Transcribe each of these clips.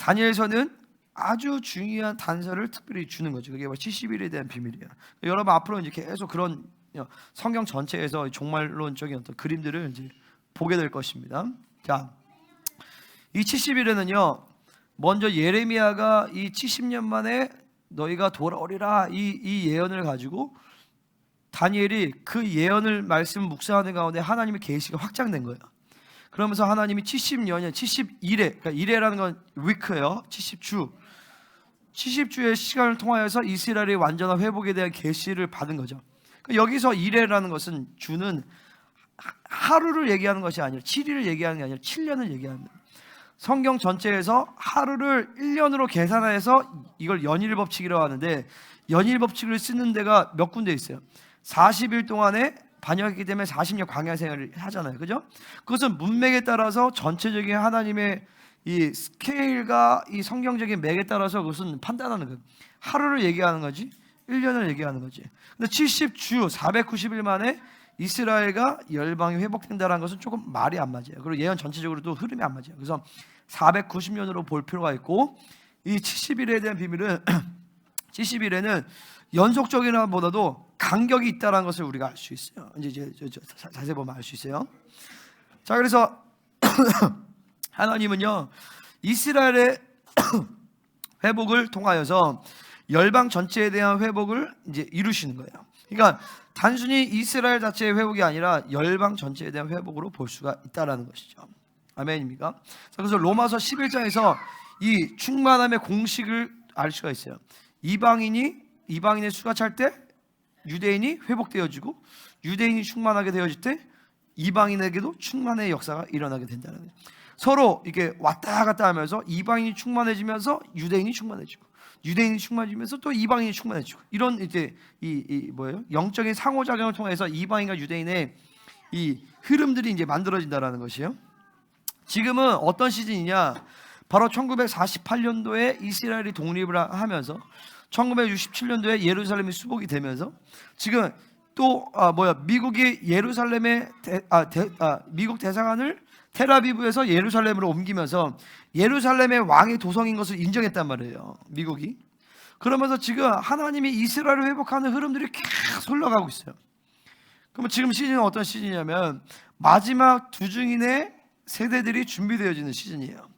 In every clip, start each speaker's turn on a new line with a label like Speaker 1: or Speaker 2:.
Speaker 1: 다니엘서는 아주 중요한 단서를 특별히 주는 거죠. 그게 70일에 대한 비밀이에요. 여러분 앞으로 이제 계속 그런 성경 전체에서 종말론적인 어떤 그림들을 이제 보게 될 것입니다. 자, 이 70일에는요, 먼저 예레미야가 이 70년 만에 너희가 돌아오리라 이 예언을 가지고 다니엘이 그 예언을 말씀 묵상하는 가운데 하나님의 계시가 확장된 거예요. 그러면서 하나님이 70년에 71회, 그러니까 1회라는 건 위크예요. 70주의 시간을 통하여서 이스라엘의 완전한 회복에 대한 계시를 받은 거죠. 그러니까 여기서 1회라는 것은 주는 하루를 얘기하는 것이 아니라 7일을 얘기하는 게 아니라 7년을 얘기하는 거예요. 성경 전체에서 하루를 1년으로 계산해서 이걸 연일 법칙이라고 하는데, 연일 법칙을 쓰는 데가 몇 군데 있어요. 40일 동안에 반역했기 때문에 40년 광야 생활을 하잖아요. 그죠? 그것은 문맥에 따라서 전체적인 하나님의 이 스케일과 이 성경적인 맥에 따라서 그것은 판단하는 거예요. 하루를 얘기하는 거지 1년을 얘기하는 거지. 근데 70주 490일 만에 이스라엘과 열방이 회복된다는 것은 조금 말이 안 맞아요. 그리고 예언 전체적으로도 흐름이 안 맞아요. 그래서 490년으로 볼 필요가 있고, 이 70일에 대한 비밀은 70일에는 연속적인 것보다도 간격이 있다는 것을 우리가 알 수 있어요. 이제 자세히 보면 알 수 있어요. 자, 그래서 하나님은요, 이스라엘의 회복을 통하여서 열방 전체에 대한 회복을 이제 이루시는 거예요. 그러니까 단순히 이스라엘 자체의 회복이 아니라 열방 전체에 대한 회복으로 볼 수가 있다라는 것이죠. 아멘입니까? 그래서 로마서 11장에서 이 충만함의 공식을 알 수가 있어요. 이방인의 수가 찰 때 유대인이 회복되어지고, 유대인이 충만하게 되어질 때 이방인에게도 충만의 역사가 일어나게 된다는 거예요. 서로 이게 왔다 갔다 하면서 이방인이 충만해지면서 유대인이 충만해지고, 유대인이 충만해지면서 또 이방인이 충만해지고, 이런 이제 뭐예요? 영적인 상호작용을 통해서 이방인과 유대인의 이 흐름들이 이제 만들어진다라는 것이에요. 지금은 어떤 시즌이냐? 바로 1948년도에 이스라엘이 독립을 하면서 1967년도에 예루살렘이 수복이 되면서 지금 또 미국이 예루살렘의 미국 대사관을 텔아비브에서 예루살렘으로 옮기면서 예루살렘의 왕의 도성인 것을 인정했단 말이에요, 미국이. 그러면서 지금 하나님이 이스라엘을 회복하는 흐름들이 계속 흘러가고 있어요. 그러면 지금 시즌은 어떤 시즌이냐면 마지막 두 증인의 세대들이 준비되어지는 시즌이에요.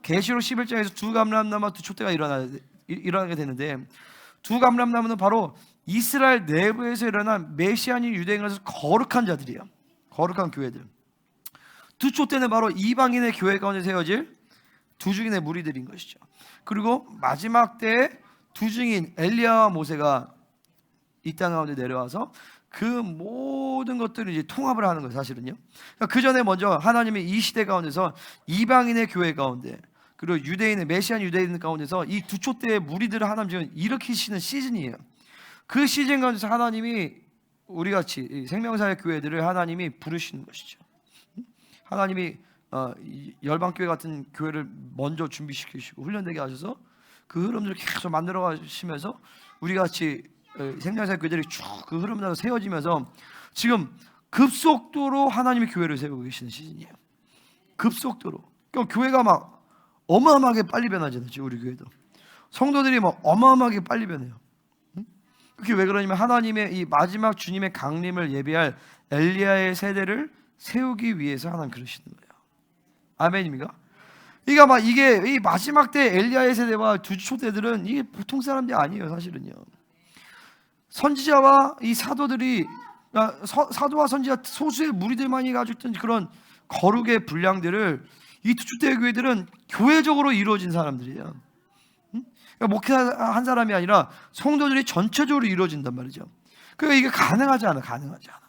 Speaker 1: 계시록 11장에서 두 감람나무와 두 촛대가 일어나게 되는데, 두 감람나무는 바로 이스라엘 내부에서 일어난 메시아닌 유대인에서 거룩한 자들이에요. 거룩한 교회들. 두 촛대는 바로 이방인의 교회 가운데 세워질 두 증인의 무리들인 것이죠. 그리고 마지막 때에 두 증인 엘리야와 모세가 이 땅 가운데 내려와서 그 모든 것들을 이제 통합을 하는 거예요, 사실은요. 그러니까 그 전에 먼저 하나님이 이 시대 가운데서 이방인의 교회 가운데, 그리고 유대인의 메시안 유대인 가운데서 이 두 촛대의 무리들을 하나님 지금 일으키시는 시즌이에요. 그 시즌 가운데서 하나님이 우리 같이 생명사의 교회들을 하나님이 부르시는 것이죠. 하나님이 열방교회 같은 교회를 먼저 준비시키시고 훈련되게 하셔서 그 흐름들을 계속 만들어 가시면서 우리 같이 생명사의 교회들이 쭉 그 흐름으로 세워지면서 지금 급속도로 하나님의 교회를 세우고 계시는 시즌이에요. 급속도로. 그러니까 교회가 막 어마어마하게 빨리 변하잖아요. 우리 교회도 성도들이 막 어마어마하게 빨리 변해요. 그게 왜 그러냐면 하나님의 이 마지막 주님의 강림을 예비할 엘리야의 세대를 세우기 위해서 하나님 그러시는 거예요. 아멘입니까? 그러니까 막 이게 이 마지막 때 엘리야의 세대와 두 촛대들은 이게 보통 사람들이 아니에요, 사실은요. 선지자와 이 사도들이, 사도와 선지자 소수의 무리들만이 가지고 있던 그런 거룩의 분량들을 이 두 촛대 교회들은 교회적으로 이루어진 사람들이에요. 그러니까 목회한 사람이 아니라 성도들이 전체적으로 이루어진단 말이죠. 그러니까 이게 가능하지 않아. 그러니까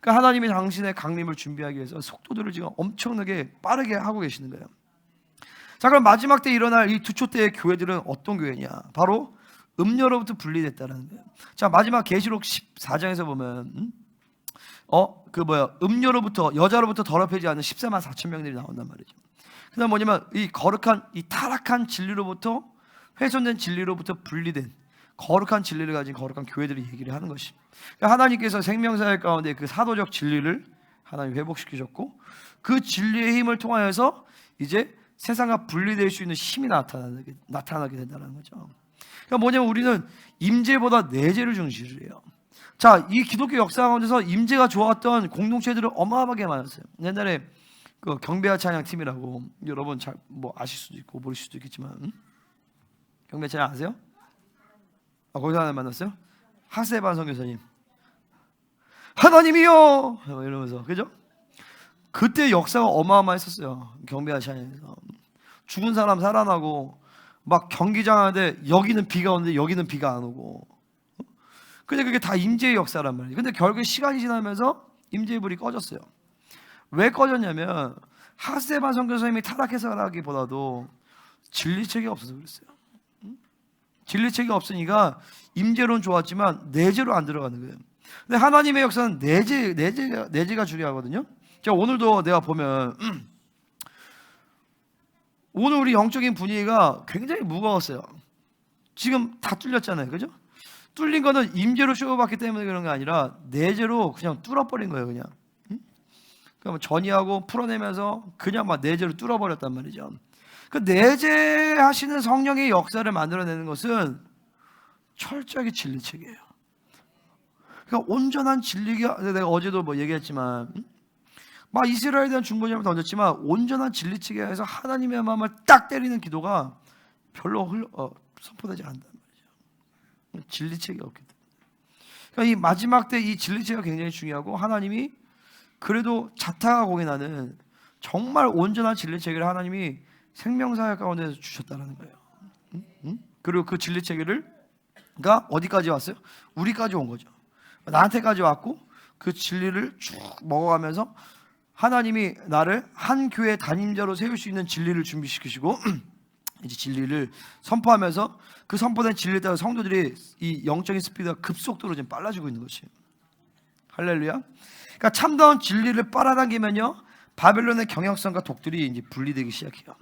Speaker 1: 하나님이 당신의 강림을 준비하기 위해서 속도들을 지금 엄청나게 빠르게 하고 계시는 거예요. 자, 그럼 마지막 때 일어날 이 두 촛대의 교회들은 어떤 교회냐? 바로 음녀로부터 분리됐다는 거예요. 자, 마지막 계시록 14장에서 보면 음녀로부터, 여자로부터 더럽혀지지 않는 14만 4천 명들이 나온단 말이죠. 그다음 뭐냐면 이 거룩한, 이 타락한 진리로부터, 훼손된 진리로부터 분리된 거룩한 진리를 가진 거룩한 교회들이 얘기를 하는 것입니다. 그러니까 하나님께서 생명사역 가운데 그 사도적 진리를 하나님 회복시키셨고, 그 진리의 힘을 통하여서 이제 세상과 분리될 수 있는 힘이 나타나게 된다는 거죠. 그러니까 뭐냐면 우리는 임재보다 내재를 중시해요. 자, 이 기독교 역사 가운데서 임재가 좋았던 공동체들은 어마어마하게 많았어요. 옛날에 그 경배와 찬양 팀이라고, 여러분 잘 뭐 아실 수도 있고 모를 수도 있겠지만, 경배 찬양 아세요? 거기서 하나 만났어요? 하세반 선교사님, 하나님이요 이러면서, 그죠? 그때 역사가 어마어마했었어요. 경배와 찬양에서 죽은 사람 살아나고, 막 경기장 하는데 여기는 비가 오는데 여기는 비가 안 오고. 근데 그게 다 임재의 역사란 말이에요. 근데 결국에 시간이 지나면서 임재의 불이 꺼졌어요. 왜 꺼졌냐면 하세반 선교사님이 타락해서라기보다도 진리책이 없어서 그랬어요. 진리책이 없으니까 임재로는 좋았지만 내재로 안 들어가는 거예요. 근데 하나님의 역사는 내재가 중요하거든요. 자, 오늘도 내가 보면 오늘 우리 영적인 분위기가 굉장히 무거웠어요. 지금 다 뚫렸잖아요, 그죠? 뚫린 거는 임재로 쇼받기 때문에 그런 게 아니라 내재로 그냥 뚫어버린 거예요, 그냥. 그러니까 전이하고 풀어내면서 그냥 막 내재로 뚫어버렸단 말이죠. 그 내재하시는 성령의 역사를 만들어내는 것은 철저하게 진리책이에요. 그러니까 온전한 진리가, 내가 어제도 뭐 얘기했지만, 막 이스라엘에 대한 중보자를 던졌지만 온전한 진리책에 의해서 하나님의 마음을 딱 때리는 기도가 별로 선포되지 않는단 말이죠. 진리책이 없기 때문에. 그러니까 이 마지막 때 이 진리책이 굉장히 중요하고, 하나님이 그래도 자타가 공인하는 정말 온전한 진리체계를 하나님이 생명사역 가운데서 주셨다는 거예요. 그리고 그 진리체계가 어디까지 왔어요? 우리까지 온 거죠. 나한테까지 왔고, 그 진리를 쭉 먹어가면서 하나님이 나를 한 교회 담임자로 세울 수 있는 진리를 준비시키시고 이제 진리를 선포하면서 그 선포된 진리에 따라 성도들이 이 영적인 스피드가 급속도로 지금 빨라지고 있는 것이에요. 할렐루야. 그러니까 참다운 진리를 빨아당기면요, 바벨론의 경역성과 독들이 이제 분리되기 시작해요.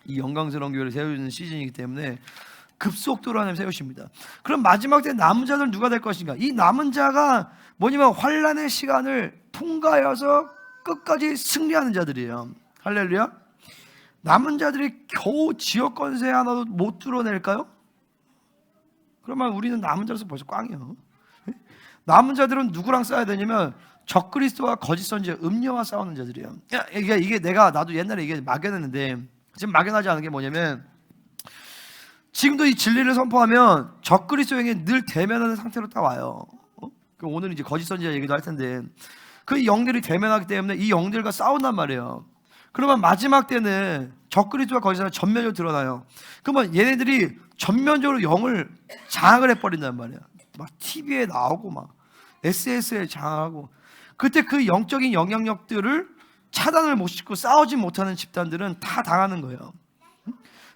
Speaker 1: 이 영광스러운 교회를 세우는 시즌이기 때문에 급속도로 하나님 세우십니다. 그럼 마지막 때 남은 자들은 누가 될 것인가? 이 남은 자가 뭐냐면 환란의 시간을 통과해서 끝까지 승리하는 자들이에요. 할렐루야. 남은 자들이 겨우 지역 권세 하나도 못 뚫어낼까요? 그러면 우리는 남은 자로서 벌써 꽝이에요. 남은 자들은 누구랑 싸워야 되냐면 적그리스도와 거짓 선지, 음녀와 싸우는 자들이에요. 이게 나도 옛날에 이게 막연했는데 지금 막연하지 않은 게 뭐냐면, 지금도 이 진리를 선포하면 적그리스도에게 늘 대면하는 상태로 딱 와요. 오늘 이제 거짓 선지자 얘기도 할 텐데, 그 영들이 대면하기 때문에 이 영들과 싸운단 말이에요. 그러면 마지막 때는 적그리스도와 거짓 선지자가 전면적으로 드러나요. 그러면 얘네들이 전면적으로 영을 장악을 해버린단 말이에요. 막 TV에 나오고 막 SS에 장악하고, 그때 그 영적인 영향력들을 차단을 못 시키고 싸우지 못하는 집단들은 다 당하는 거예요.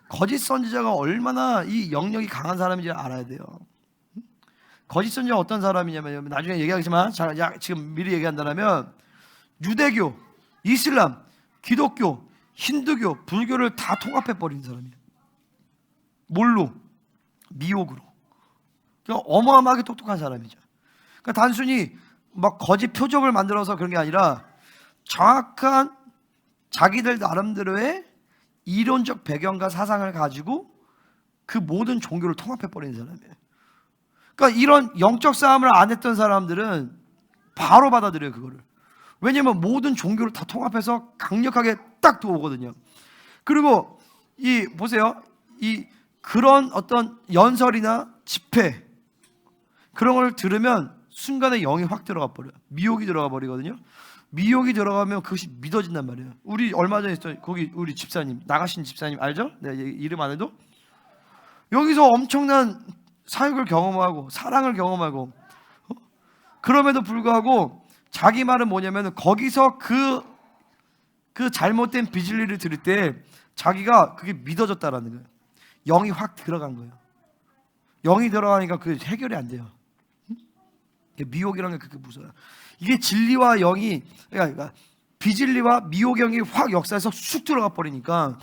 Speaker 1: 거짓 선지자가 얼마나 이 영역이 강한 사람인지 알아야 돼요. 거짓 선지자가 어떤 사람이냐면, 나중에 얘기하겠지만 지금 미리 얘기한다면 유대교, 이슬람, 기독교, 힌두교, 불교를 다 통합해버린 사람이에요. 뭘로? 미혹으로. 그러니까 어마어마하게 똑똑한 사람이죠. 그러니까 단순히 막 거짓 표적을 만들어서 그런 게 아니라 정확한 자기들 나름대로의 이론적 배경과 사상을 가지고 그 모든 종교를 통합해버리는 사람이에요. 그러니까 이런 영적 싸움을 안 했던 사람들은 바로 받아들여요, 그거를. 왜냐면 모든 종교를 다 통합해서 강력하게 딱 들어오거든요. 그리고 보세요. 그런 어떤 연설이나 집회, 그런 걸 들으면 순간에 영이 확 들어가 버려요. 미혹이 들어가 버리거든요. 미혹이 들어가면 그것이 믿어진단 말이에요. 우리 얼마 전에 있었던 거기 우리 집사님, 나가신 집사님 알죠? 내가 이름 안 해도 여기서 엄청난 사역을 경험하고 사랑을 경험하고, 그럼에도 불구하고 자기 말은 뭐냐면 거기서 그 잘못된 비진리를 들을 때 자기가 그게 믿어졌다라는 거예요. 영이 확 들어간 거예요. 영이 들어가니까 그게 해결이 안 돼요. 미혹이라는 게 그렇게 무서워요. 이게 진리와 영이, 그러니까 비진리와 미혹 영이 확 역사에서 쑥 들어가 버리니까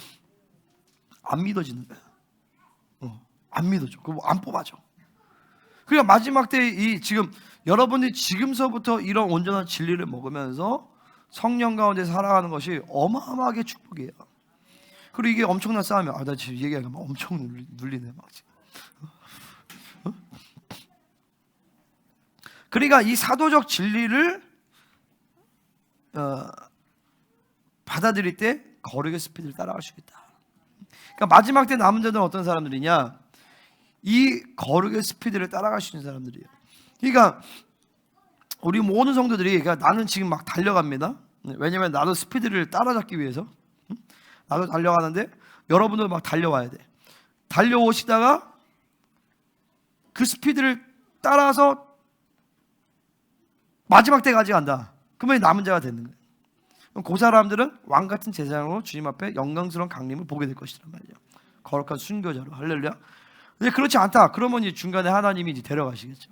Speaker 1: 안 믿어지는 거야. 안 믿어져. 그거 안 뽑아져. 그러니까 마지막 때 지금 여러분들이 지금서부터 이런 온전한 진리를 먹으면서 성령 가운데 살아가는 것이 어마어마하게 축복이에요. 그리고 이게 엄청난 싸움이야. 나 지금 얘기하니까 막 엄청 눌리네 막 지금. 그러니까 이 사도적 진리를 받아들일 때 거룩의 스피드를 따라갈 수 있다. 그러니까 마지막 때 남은 자들은 어떤 사람들이냐? 이 거룩의 스피드를 따라갈 수 있는 사람들이에요. 그러니까 우리 모든 성도들이, 그러니까 나는 지금 막 달려갑니다. 왜냐면 나도 스피드를 따라잡기 위해서 나도 달려가는데 여러분도 막 달려와야 돼. 달려오시다가 그 스피드를 따라서 마지막 때까지 간다. 그러면 남은 자가 되는 거예요. 그럼 그 사람들은 왕 같은 제사장으로 주님 앞에 영광스러운 강림을 보게 될 것이란 말이에요. 거룩한 순교자로. 할렐루야. 근데 그렇지 않다. 그러면 이제 중간에 하나님이 이제 데려가시겠죠.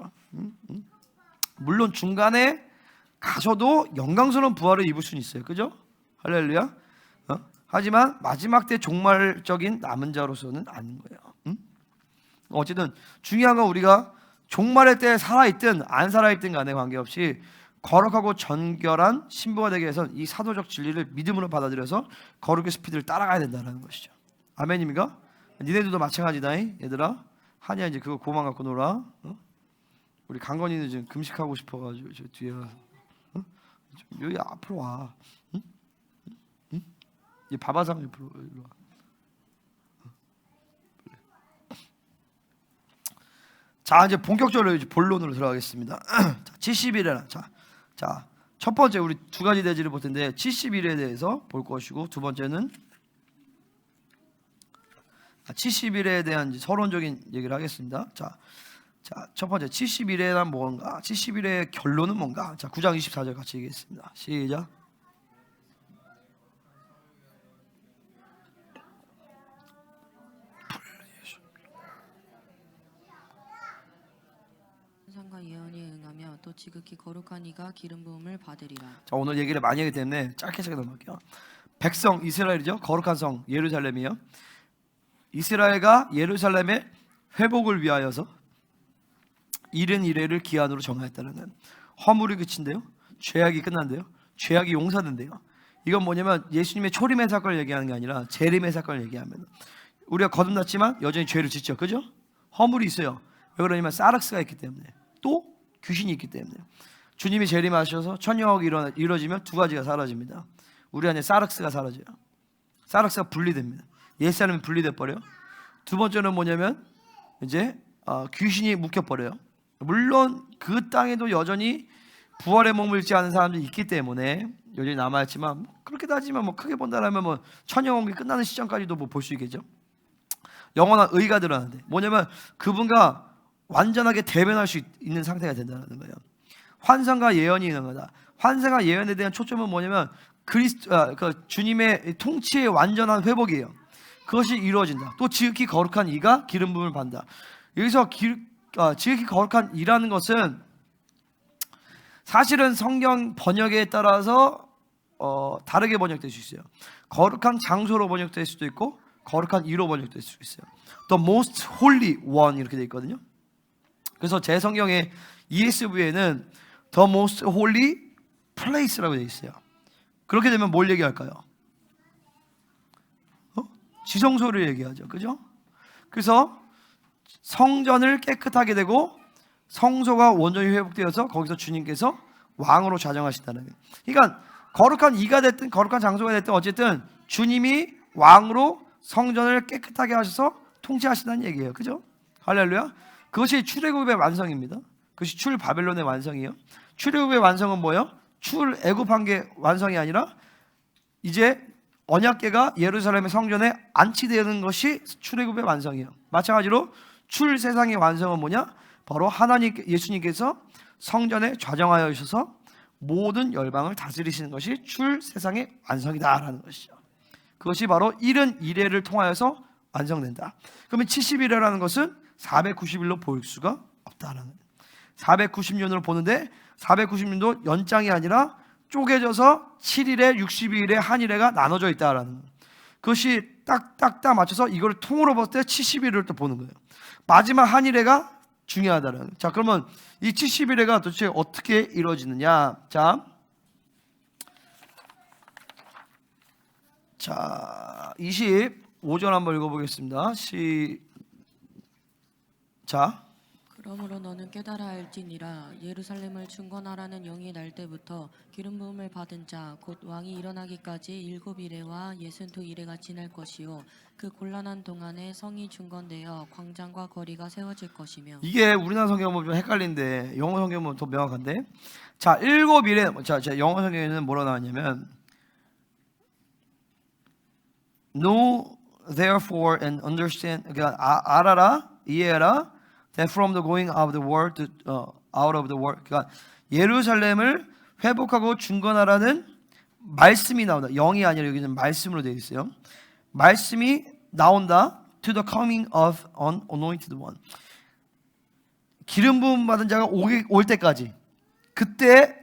Speaker 1: 물론 중간에 가셔도 영광스러운 부활을 입을 수는 있어요. 그죠? 할렐루야. 하지만 마지막 때 종말적인 남은 자로서는 아닌 거예요. 어쨌든 중요한 건 우리가 종말의 때에 살아있든 안 살아있든 간에 관계없이 거룩하고 전결한 신부가 되기 위해서 이 사도적 진리를 믿음으로 받아들여서 거룩의 스피드를 따라가야 된다는 것이죠. 아멘입니까? 니네들도 마찬가지다. 얘들아, 한이야 이제 그거 고만 갖고 놀아. 우리 강건이는 지금 금식하고 싶어가지고 저 뒤에 여기 앞으로 와. 이 바바상 옆으로 와. 자, 이제 본격적으로 이제 본론으로 들어가겠습니다. 70일에 자, 첫 번째 우리 두 가지 대지를 볼 텐데 70일에 대해서 볼 것이고, 두 번째는 70일에 대한 서론적인 얘기를 하겠습니다. 자, 첫 번째 70일에란 뭔가? 70일의 결론은 뭔가? 자, 9장 24절 같이 얘기했습니다. 시작.
Speaker 2: 환상과 예언이 응하며 또 지극히 거룩한 이가 기름 부음을 받으리라.
Speaker 1: 자, 오늘 얘기를 많이 하기 때문에 짧게 넘어갈게요. 백성 이스라엘이죠. 거룩한 성 예루살렘이요. 이스라엘과 예루살렘의 회복을 위하여서 70일을 기한으로 정하였다는, 허물이 그친대요. 죄악이 끝난대요. 죄악이 용서된대요. 이건 뭐냐면 예수님의 초림의 사건을 얘기하는 게 아니라 재림의 사건을 얘기하면, 우리가 거듭났지만 여전히 죄를 짓죠. 그죠? 허물이 있어요. 왜 그러냐면 사르스가 있기 때문에, 또 귀신이 있기 때문에. 주님이 재림하셔서 천영학이 이루어지면 두 가지가 사라집니다. 우리 안에 사르스가 사라져요. 사르스가 분리됩니다. 옛사람이 분리돼 버려요. 두 번째는 뭐냐면 이제 귀신이 묶여버려요. 물론 그 땅에도 여전히 부활에 머물지 않은 사람들이 있기 때문에 여전히 남아있지만, 그렇게 따지면 뭐 크게 본다라면 뭐 천영왕국이 끝나는 시점까지도 뭐 볼 수 있겠죠. 영원한 의가 드러나는데 뭐냐면 그분과 완전하게 대면할 수 있는 상태가 된다는 거예요. 환상과 예언이 있는 거다. 환상과 예언에 대한 초점은 뭐냐면 그 주님의 통치의 완전한 회복이에요. 그것이 이루어진다. 또 지극히 거룩한 이가 기름 부음을 받는다. 여기서 지극히 거룩한 이라는 것은 사실은 성경 번역에 따라서 다르게 번역될 수 있어요. 거룩한 장소로 번역될 수도 있고 거룩한 이로 번역될 수 있어요. The most holy one 이렇게 되어 있거든요. 그래서 제 성경의 ESV에는 The most holy place라고 되어 있어요. 그렇게 되면 뭘 얘기할까요? 지성소를 얘기하죠. 그죠? 그래서 성전을 깨끗하게 되고 성소가 온전히 회복되어서 거기서 주님께서 왕으로 좌정하신다는 거예요. 그러니까 거룩한 이가 됐든 거룩한 장소가 됐든 어쨌든 주님이 왕으로 성전을 깨끗하게 하셔서 통치하신다는 얘기예요. 그죠? 할렐루야. 그것이 출애굽의 완성입니다. 그것이 출 바벨론의 완성이에요. 출애굽의 완성은 뭐예요? 출 애굽한 게 완성이 아니라 이제 언약궤가 예루살렘의 성전에 안치되는 것이 출애굽의 완성이에요. 마찬가지로 출 세상의 완성은 뭐냐? 바로 하나님 예수님께서 성전에 좌정하여 오셔서 모든 열방을 다스리시는 것이 출 세상의 완성이다라는 것이죠. 그것이 바로 70일을 통하여서 완성된다. 그러면 70일이라는 것은 490일로 볼 수가 없다라는 거예요. 490년으로 보는데 490년도 연장이 아니라 쪼개져서 7일에 62일에 한 일회가 나눠져 있다라는 거예요. 그것이 딱딱딱 맞춰서 이걸 통으로 봤을 때 70일을 또 보는 거예요. 마지막 한 일회가 중요하다는 거예요. 자, 그러면 이 70일회가 도대체 어떻게 이루어지느냐? 자, 자, 25절 한번 읽어보겠습니다. 시작.
Speaker 2: 그러므로 너는 깨달아 알지니라. 예루살렘을 중건하라는 영이 날 때부터 기름 부음을 받은 자 곧 왕이 일어나기까지 7이레와 62이레가 지날 것이요 그 곤란한 동안에 성이 중건되어 광장과 거리가 세워질 것이며.
Speaker 1: 이게 우리나라 성경 보면 좀 헷갈리는데 영어 성경 보면 더 명확한데. 자, 7일에 자, 영어 성경에는 뭐라 나왔냐면 Know therefore and understand, 그러니까 알아라, 이해해라, that from the going of the world to, out of the world, 그러니까 예루살렘을 회복하고 중건하라는 말씀이 나온다. 영이 아니라 여기는 말씀으로 되어 있어요. 말씀이 나온다. To the coming of an anointed one. 기름 부음 받은 자가 올 때까지. 그때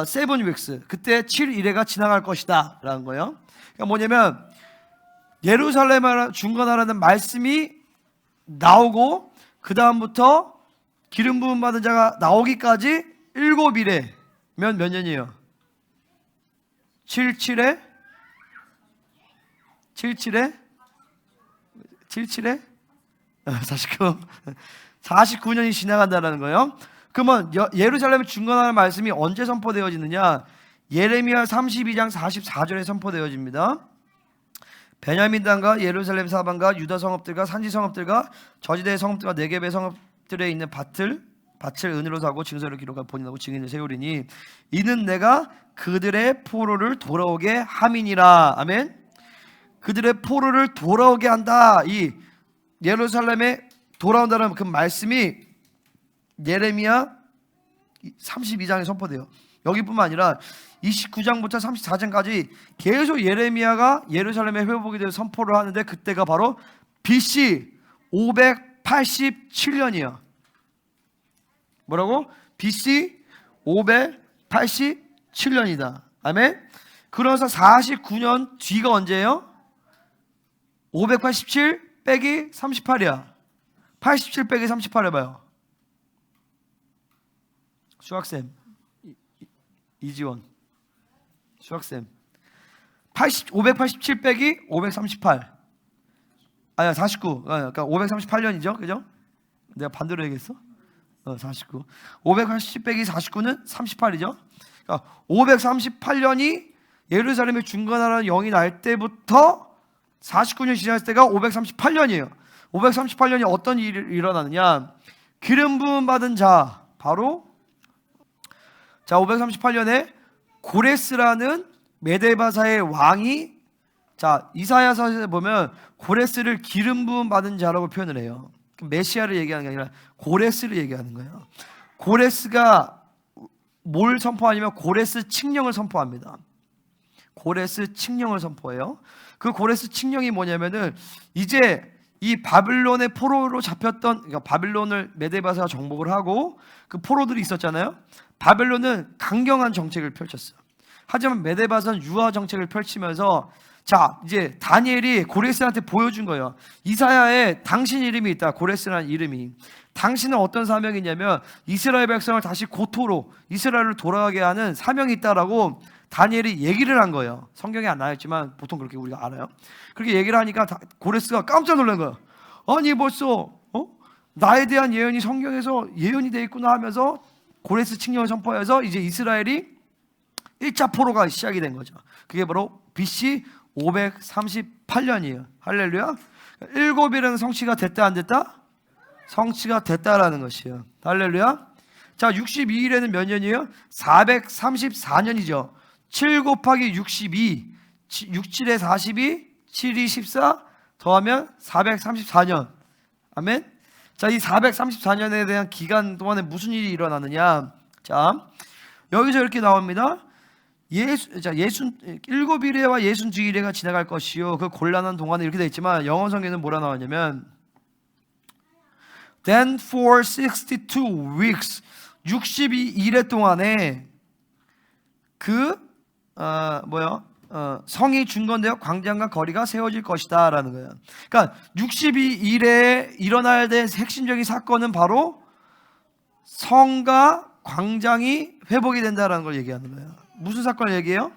Speaker 1: 7 weeks, 그때 7일회가 지나갈 것이다 라는 거예요. 그러니까 뭐냐면 예루살렘을 중건하라는 말씀이 나오고 그 다음부터 기름 부음 받은 자가 나오기까지 7일에 몇 년이에요? 77에 49년이 지나간다는 거예요. 그러면 예루살렘을 중건하는 말씀이 언제 선포되어지느냐? 예레미야 32장 44절에 선포되어집니다. 베냐민 땅과 예루살렘 사방과 유다 성읍들과 산지 성읍들과 저지대 성읍들과 네겝의 성읍들에 있는 밭을 은으로 사고 증서를 기록한 본인하고 증인을 세우리니 이는 내가 그들의 포로를 돌아오게 함이니라. 아멘. 그들의 포로를 돌아오게 한다. 이 예루살렘에 돌아온다는 그 말씀이 예레미야 32장에 선포돼요. 여기뿐만 아니라 29장부터 34장까지 계속 예레미야가 예루살렘의 회복에 대해서 선포를 하는데 그때가 바로 BC 587년이야. 뭐라고? BC 587년이다. 아멘. 그래서 49년 뒤가 언제예요? 587 빼기 38이야. 87 빼기 38 해봐요. 수학쌤 이지원 수학쌤 587 빼기 538 아니야 49 그러니까 538년이죠. 그죠? 내가 반대로 얘기했어? 49 580 빼기 49는 38이죠. 그러니까 538년이 예루살렘의 중건하라는 영이 날 때부터 49년 지났을 때가 538년이에요. 538년이 어떤 일이 일어나느냐? 기름 부음 받은 자 바로 자 538년에 고레스라는 메데바사의 왕이 자 이사야서에 보면 고레스를 기름 부음 받은 자라고 표현을 해요. 메시아를 얘기하는 게 아니라 고레스를 얘기하는 거예요. 고레스가 뭘 선포하냐면 고레스 칙령을 선포합니다. 고레스 칙령을 선포해요. 그 고레스 칙령이 뭐냐면은 이제 이 바빌론의 포로로 잡혔던, 그러니까 바빌론을 메데바사가 정복을 하고 그 포로들이 있었잖아요. 바빌론은 강경한 정책을 펼쳤어요. 하지만 메데바사는 유화 정책을 펼치면서 자 이제 다니엘이 고레스한테 보여준 거예요. 이사야에 당신 이름이 있다. 고레스라는 이름이. 당신은 어떤 사명이냐면 이스라엘 백성을 다시 고토로 이스라엘을 돌아가게 하는 사명이 있다라고 다니엘이 얘기를 한 거예요. 성경에 안 나와있지만 보통 그렇게 우리가 알아요. 그렇게 얘기를 하니까 고레스가 깜짝 놀란 거예요. 아니 벌써 나에 대한 예언이 성경에서 예언이 돼 있구나 하면서 고레스 칙령을 선포해서 이제 이스라엘이 1차 포로가 시작이 된 거죠. 그게 바로 BC 538년이에요. 할렐루야. 7일은 성취가 됐다 안 됐다? 성취가 됐다라는 것이에요. 할렐루야. 자 62일에는 몇 년이에요? 434년이죠. 7 곱하기 62 67에 42 7이 14 더하면 434년. 아멘. 자, 이 434년에 대한 기간 동안에 무슨 일이 일어나느냐? 자, 여기서 이렇게 나옵니다. 7일에와 62일에가 지나갈 것이요 그 곤란한 동안에 이렇게 되어 있지만 영어 성경에는 뭐라 나오냐면 Then for 62 weeks 62일에 동안에 성이 중건되어 광장과 거리가 세워질 것이다 라는 거예요. 그러니까 62일에 일어나야 될 핵심적인 사건은 바로 성과 광장이 회복이 된다라는 걸 얘기하는 거예요. 무슨 사건을 얘기해요?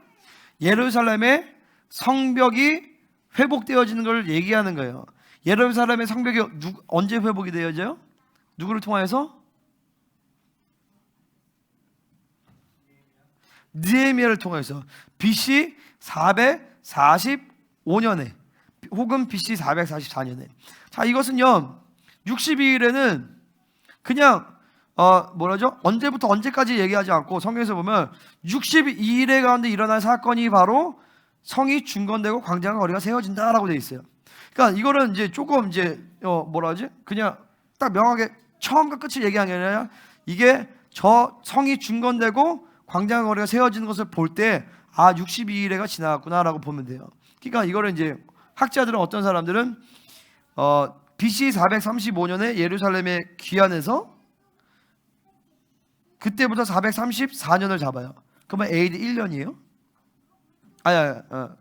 Speaker 1: 예루살렘의 성벽이 회복되어지는 걸 얘기하는 거예요. 예루살렘의 성벽이 언제 회복이 되어져요? 누구를 통하여서? 느헤미야를 통해서 BC 445년에 혹은 BC 444년에. 자, 이것은요 62일에는 그냥 뭐라죠? 언제부터 언제까지 얘기하지 않고 성경에서 보면 62일에 가운데 일어난 사건이 바로 성이 중건되고 광장과 거리가 세워진다라고 되어 있어요. 그러니까 이거는 이제 조금 이제 뭐라 하지? 그냥 딱 명확하게 처음과 끝을 얘기한 게 아니라 이게 저 성이 중건되고 광장과 거리가 세워지는 것을 볼 때 62일에가 지나갔구나라고 보면 돼요. 그러니까 이거를 이제 학자들은 어떤 사람들은 BC 435년에 예루살렘에 귀환해서 그때부터 434년을 잡아요. 그러면 AD 1년이에요?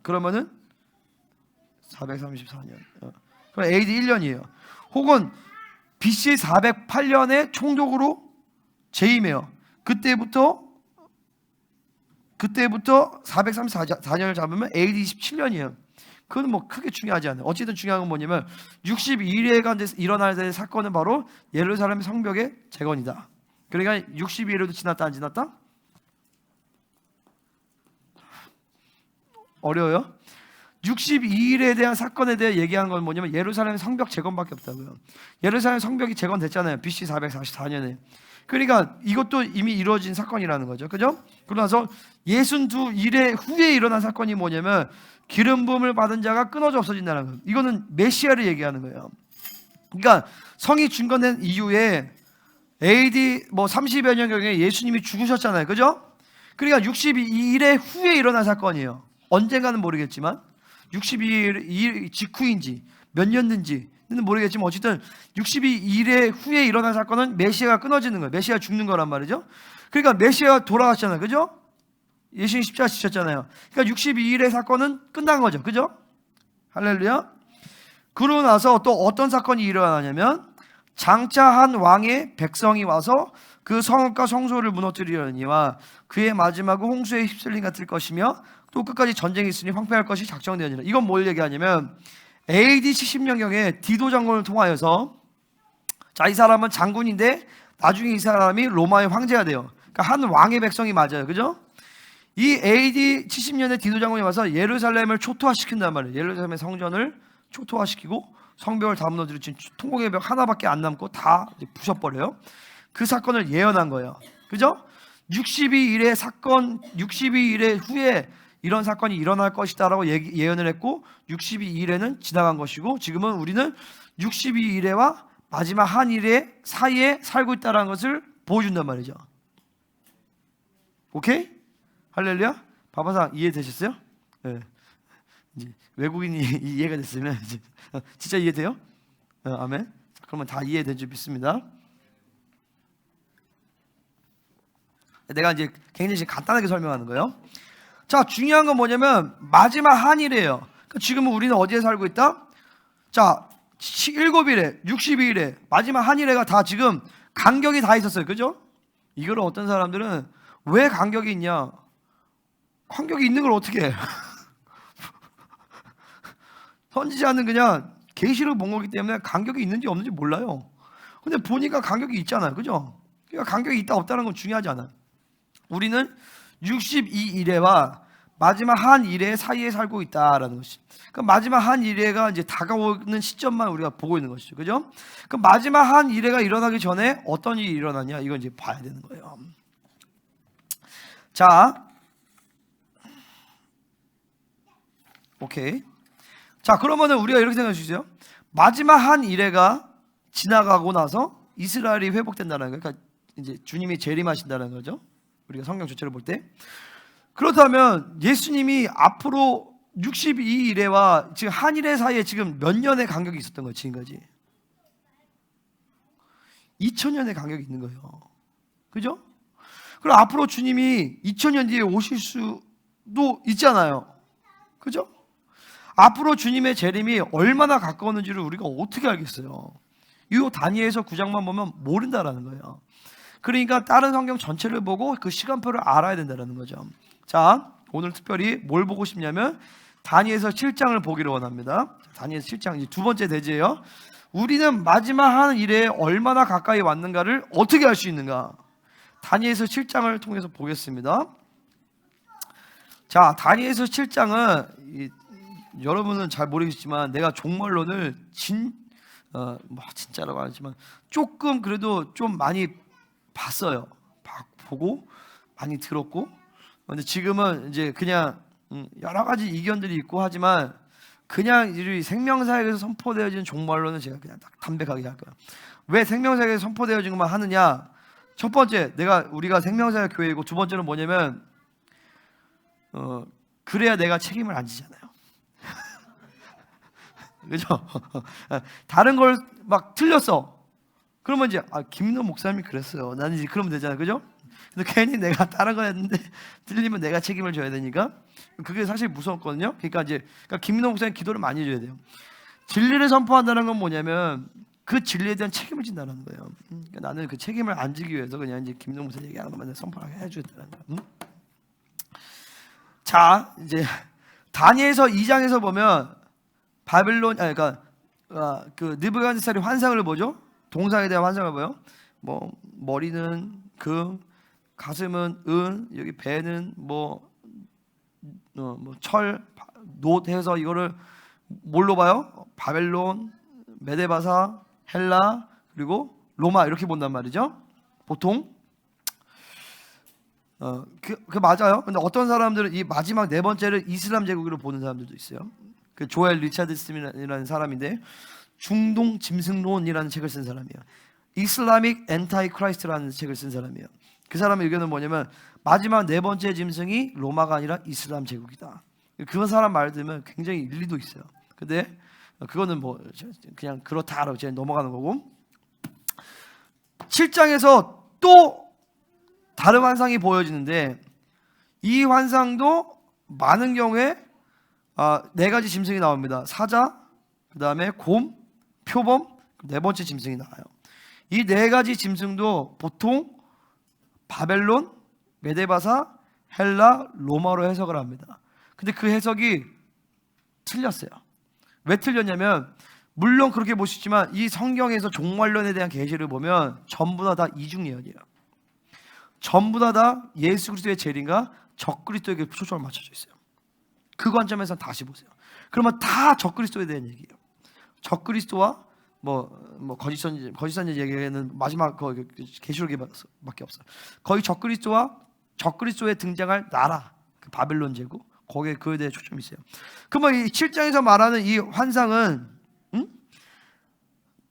Speaker 1: 그러면은 434년. 그럼 AD 1년이에요. 혹은 BC 408년에 총독으로 재임해요. 그때부터 434년을 잡으면 AD 27년이에요. 그건 뭐 크게 중요하지 않아요. 어쨌든 중요한 건 뭐냐면 62일에 일어나야 될 사건은 바로 예루살렘 성벽의 재건이다. 그러니까 62일에도 지났다 안 지났다? 어려워요? 62일에 대한 사건에 대해 얘기한 건 뭐냐면 예루살렘 성벽 재건밖에 없다고요. 예루살렘 성벽이 재건됐잖아요. BC 444년에. 그러니까 이것도 이미 이루어진 사건이라는 거죠. 그죠? 그러나서 62일의 후에 일어난 사건이 뭐냐면 기름 부음을 받은 자가 끊어져 없어진다는 거예요. 이거는 메시아를 얘기하는 거예요. 그러니까 성이 중건된 이후에 AD 30여 년경에 예수님이 죽으셨잖아요. 그죠? 그러니까 62일의 후에 일어난 사건이에요. 언젠가는 모르겠지만 62일 직후인지 몇 년인지는 모르겠지만 어쨌든 62일의 후에 일어난 사건은 메시아가 끊어지는 거예요. 메시아가 죽는 거란 말이죠. 그러니까 메시아가 돌아가셨잖아요. 그죠? 예수님 십자가 지셨잖아요. 그러니까 62일의 사건은 끝난 거죠. 그죠? 할렐루야. 그러고 나서 또 어떤 사건이 일어나냐면 장차 한 왕의 백성이 와서 그 성읍과 성소를 무너뜨리려니와 그의 마지막은 홍수에 휩쓸림 같을 것이며 또 끝까지 전쟁이 있으니 황폐할 것이 작정되었느니라. 이건 뭘 얘기하냐면 AD 70년경에 디도 장군을 통하여서 자, 이 사람은 장군인데 나중에 이 사람이 로마의 황제가 돼요. 그러니까 한 왕의 백성이 맞아요. 그죠? 이 AD 70년에 디도 장군이 와서 예루살렘을 초토화시킨단 말이에요. 예루살렘의 성전을 초토화시키고 성벽을 다 무너뜨리고 지금 통곡의 벽 하나밖에 안 남고 다 부셔버려요. 그 사건을 예언한 거예요. 그죠? 62일의 사건, 62일의 후에 이런 사건이 일어날 것이다 라고 예언을 했고 62일에는 지나간 것이고 지금은 우리는 62일에와 마지막 한 일의 사이에 살고 있다는 것을 보여준단 말이죠. 오케이? 할렐루야? 바바상 이해되셨어요? 네. 이제 외국인이 이해가 됐으면 이제 진짜 이해돼요? 아멘. 자, 그러면 다 이해된 줄 믿습니다. 내가 이제 굉장히 간단하게 설명하는 거예요. 자, 중요한 건 뭐냐면 마지막 한일이에요. 그러니까 지금은 우리는 어디에 살고 있다? 자, 7일에 62일에 마지막 한일회가 다 지금 간격이 다 있었어요. 그죠? 이걸 어떤 사람들은 왜 간격이 있냐? 간격이 있는 걸 어떻게 해? 선지자는 그냥 계시를 본 거기 때문에 간격이 있는지 없는지 몰라요. 근데 보니까 간격이 있잖아요. 그죠? 그러니까 간격이 있다 없다는 건 중요하지 않아요. 우리는 62일에와 마지막 한 일회 사이에 살고 있다라는 것이. 그 마지막 한 일회가 이제 다가오는 시점만 우리가 보고 있는 것이죠. 그죠? 그 마지막 한 일회가 일어나기 전에 어떤 일이 일어나냐? 이건 이제 봐야 되는 거예요. 자. 오케이. 자, 그러면은 우리가 이렇게 생각해 주세요. 마지막 한 일회가 지나가고 나서 이스라엘이 회복된다는 거예요. 그러니까 이제 주님이 재림하신다는 거죠. 우리가 성경 전체를 볼 때. 그렇다면 예수님이 앞으로 62일에와 지금 한일회 사이에 지금 몇 년의 간격이 있었던 거예요, 지금까지? 2000년의 간격이 있는 거예요. 그죠? 그럼 앞으로 주님이 2000년 뒤에 오실 수도 있잖아요. 그죠? 앞으로 주님의 재림이 얼마나 가까웠는지를 우리가 어떻게 알겠어요? 이 다니엘서 9장만 보면 모른다라는 거예요. 그러니까 다른 성경 전체를 보고 그 시간표를 알아야 된다는 거죠. 자, 오늘 특별히 뭘 보고 싶냐면 다니엘서 7장을 보기를 원합니다. 다니엘서 7장 이제 두 번째 대제예요. 우리는 마지막 하는 일에 얼마나 가까이 왔는가를 어떻게 알 수 있는가? 다니엘서 7장을 통해서 보겠습니다. 자, 다니엘서 7장은 여러분은 잘 모르겠지만 내가 종말론을 진짜라고 하지만 조금 그래도 좀 많이 봤어요. 보고 많이 들었고. 근데 지금은 이제 그냥 여러 가지 이견들이 있고 하지만 그냥 이 생명사역에서 선포되어진 종말론은 제가 그냥 딱 담백하게 할거예요. 왜 생명사역에서 선포되어진 것만 하느냐? 첫 번째, 우리가 생명사역 교회이고, 두 번째는 뭐냐면 그래야 내가 책임을 안 지잖아요. 그죠? 다른 걸 막 틀렸어. 그러면 이제 김인호 목사님이 그랬어요. 나는 이제 그러면 되잖아요. 그죠? 근데 괜히 내가 다른 거 했는데 틀리면 내가 책임을 져야 되니까 그게 사실 무서웠거든요. 그러니까 김인호 목사님 기도를 많이 해줘야 돼요. 진리를 선포한다는 건 뭐냐면 그 진리에 대한 책임을 진다는 거예요. 그러니까 나는 그 책임을 안 지기 위해서 그냥 이제 김인호 목사님 얘기하는 것만 선포하게 해주겠다는 거예요. 자, 이제 다니엘서 2장에서 보면 바벨론, 그 느부갓네살이 환상을 보죠. 동상에 대한 환상을 보여. 뭐 머리는 금, 가슴은 은, 여기 배는 철, 놋 해서 이거를 뭘로 봐요? 바벨론, 메데바사, 헬라, 그리고 로마 이렇게 본단 말이죠. 보통 그 맞아요. 근데 어떤 사람들은 이 마지막 네 번째를 이슬람 제국으로 보는 사람들도 있어요. 그 조엘 리차드슨이라는 사람인데 중동 짐승론이라는 책을 쓴 사람이에요. 이슬라믹 엔타이 크라이스트라는 책을 쓴 사람이에요. 그 사람의 의견은 뭐냐면 마지막 네 번째 짐승이 로마가 아니라 이슬람 제국이다. 그 사람 말 들으면 굉장히 일리도 있어요. 근데 그거는 그냥 그렇다라고 그냥 넘어가는 거고. 7장에서 또 다른 환상이 보여지는데 이 환상도 많은 경우에 네 가지 짐승이 나옵니다. 사자, 그 다음에 곰, 표범, 네 번째 짐승이 나와요. 이 네 가지 짐승도 보통 바벨론, 메데바사, 헬라, 로마로 해석을 합니다. 근데 그 해석이 틀렸어요. 왜 틀렸냐면 물론 그렇게 보시지만 이 성경에서 종말론에 대한 계시를 보면 전부 다 이중예언이에요. 전부 다 예수 그리스도의 재림과 적그리스도에게 초점을 맞춰져 있어요. 그 관점에서 다시 보세요. 그러면 다 적그리스도에 대한 얘기예요. 적그리스도와 거짓 선지 얘기는 마지막 계시록에밖에 없어요. 거의 적그리스도와 적그리스도에 등장할 나라, 그 바벨론 제국, 거기에 그에 대해 초점이 있어요. 그러면 이 7장에서 말하는 이 환상은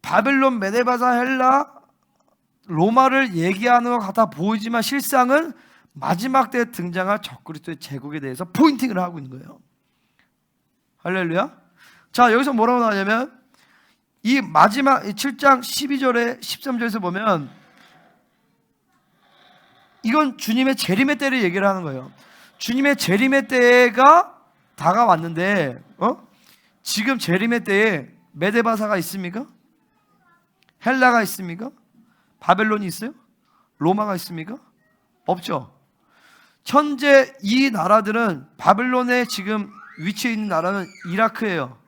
Speaker 1: 바벨론, 메데바사, 헬라, 로마를 얘기하는 것 같아 보이지만 실상은 마지막 때에 등장할 적그리스도의 제국에 대해서 포인팅을 하고 있는 거예요. 할렐루야. 자, 여기서 뭐라고 나오냐면 이 마지막 7장 12절에 13절에서 보면 이건 주님의 재림의 때를 얘기를 하는 거예요. 주님의 재림의 때가 다가왔는데 지금 재림의 때에 메데바사가 있습니까? 헬라가 있습니까? 바벨론이 있어요? 로마가 있습니까? 없죠. 현재 이 나라들은 바벨론에 지금 위치해 있는 나라는 이라크예요.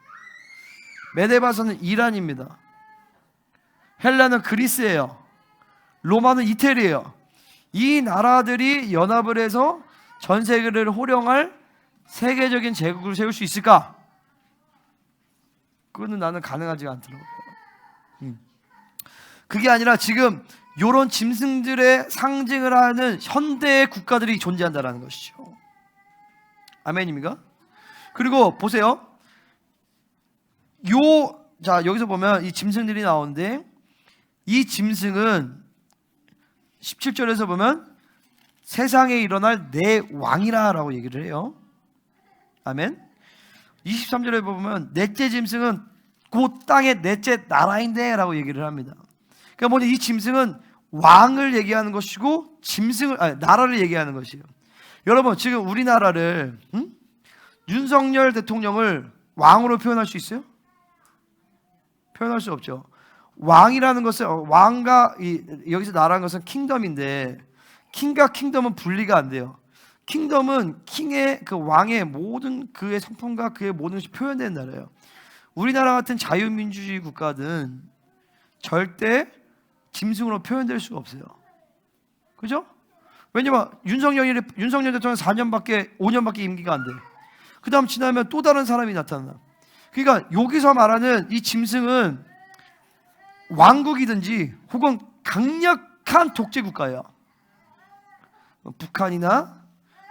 Speaker 1: 메데바사는 이란입니다. 헬라는 그리스예요. 로마는 이태리예요. 이 나라들이 연합을 해서 전 세계를 호령할 세계적인 제국을 세울 수 있을까? 그거는 나는 가능하지가 않더라고요. 그게 아니라 지금 이런 짐승들의 상징을 하는 현대의 국가들이 존재한다는 것이죠. 아멘입니까? 그리고 보세요. 자, 여기서 보면 이 짐승들이 나오는데 이 짐승은 17절에서 보면 세상에 일어날 내 왕이라 라고 얘기를 해요. 아멘. 23절에 보면 넷째 짐승은 곧 땅의 넷째 나라인데 라고 얘기를 합니다. 그러니까 뭐냐, 이 짐승은 왕을 얘기하는 것이고 나라를 얘기하는 것이에요. 여러분, 지금 우리나라를 윤석열 대통령을 왕으로 표현할 수 있어요? 표현할 수 없죠. 왕이라는 것은 왕과 여기서 나라는 것은 킹덤인데 킹과 킹덤은 분리가 안 돼요. 킹덤은 킹의 그 왕의 모든 그의 성품과 그의 모든 것이 표현된 나라예요. 우리나라 같은 자유민주주의 국가는 절대 짐승으로 표현될 수가 없어요. 그죠? 왜냐면 윤석열 대통령 5년밖에 임기가 안 돼. 그 다음 지나면 또 다른 사람이 나타나. 그러니까 여기서 말하는 이 짐승은 왕국이든지 혹은 강력한 독재 국가예요. 북한이나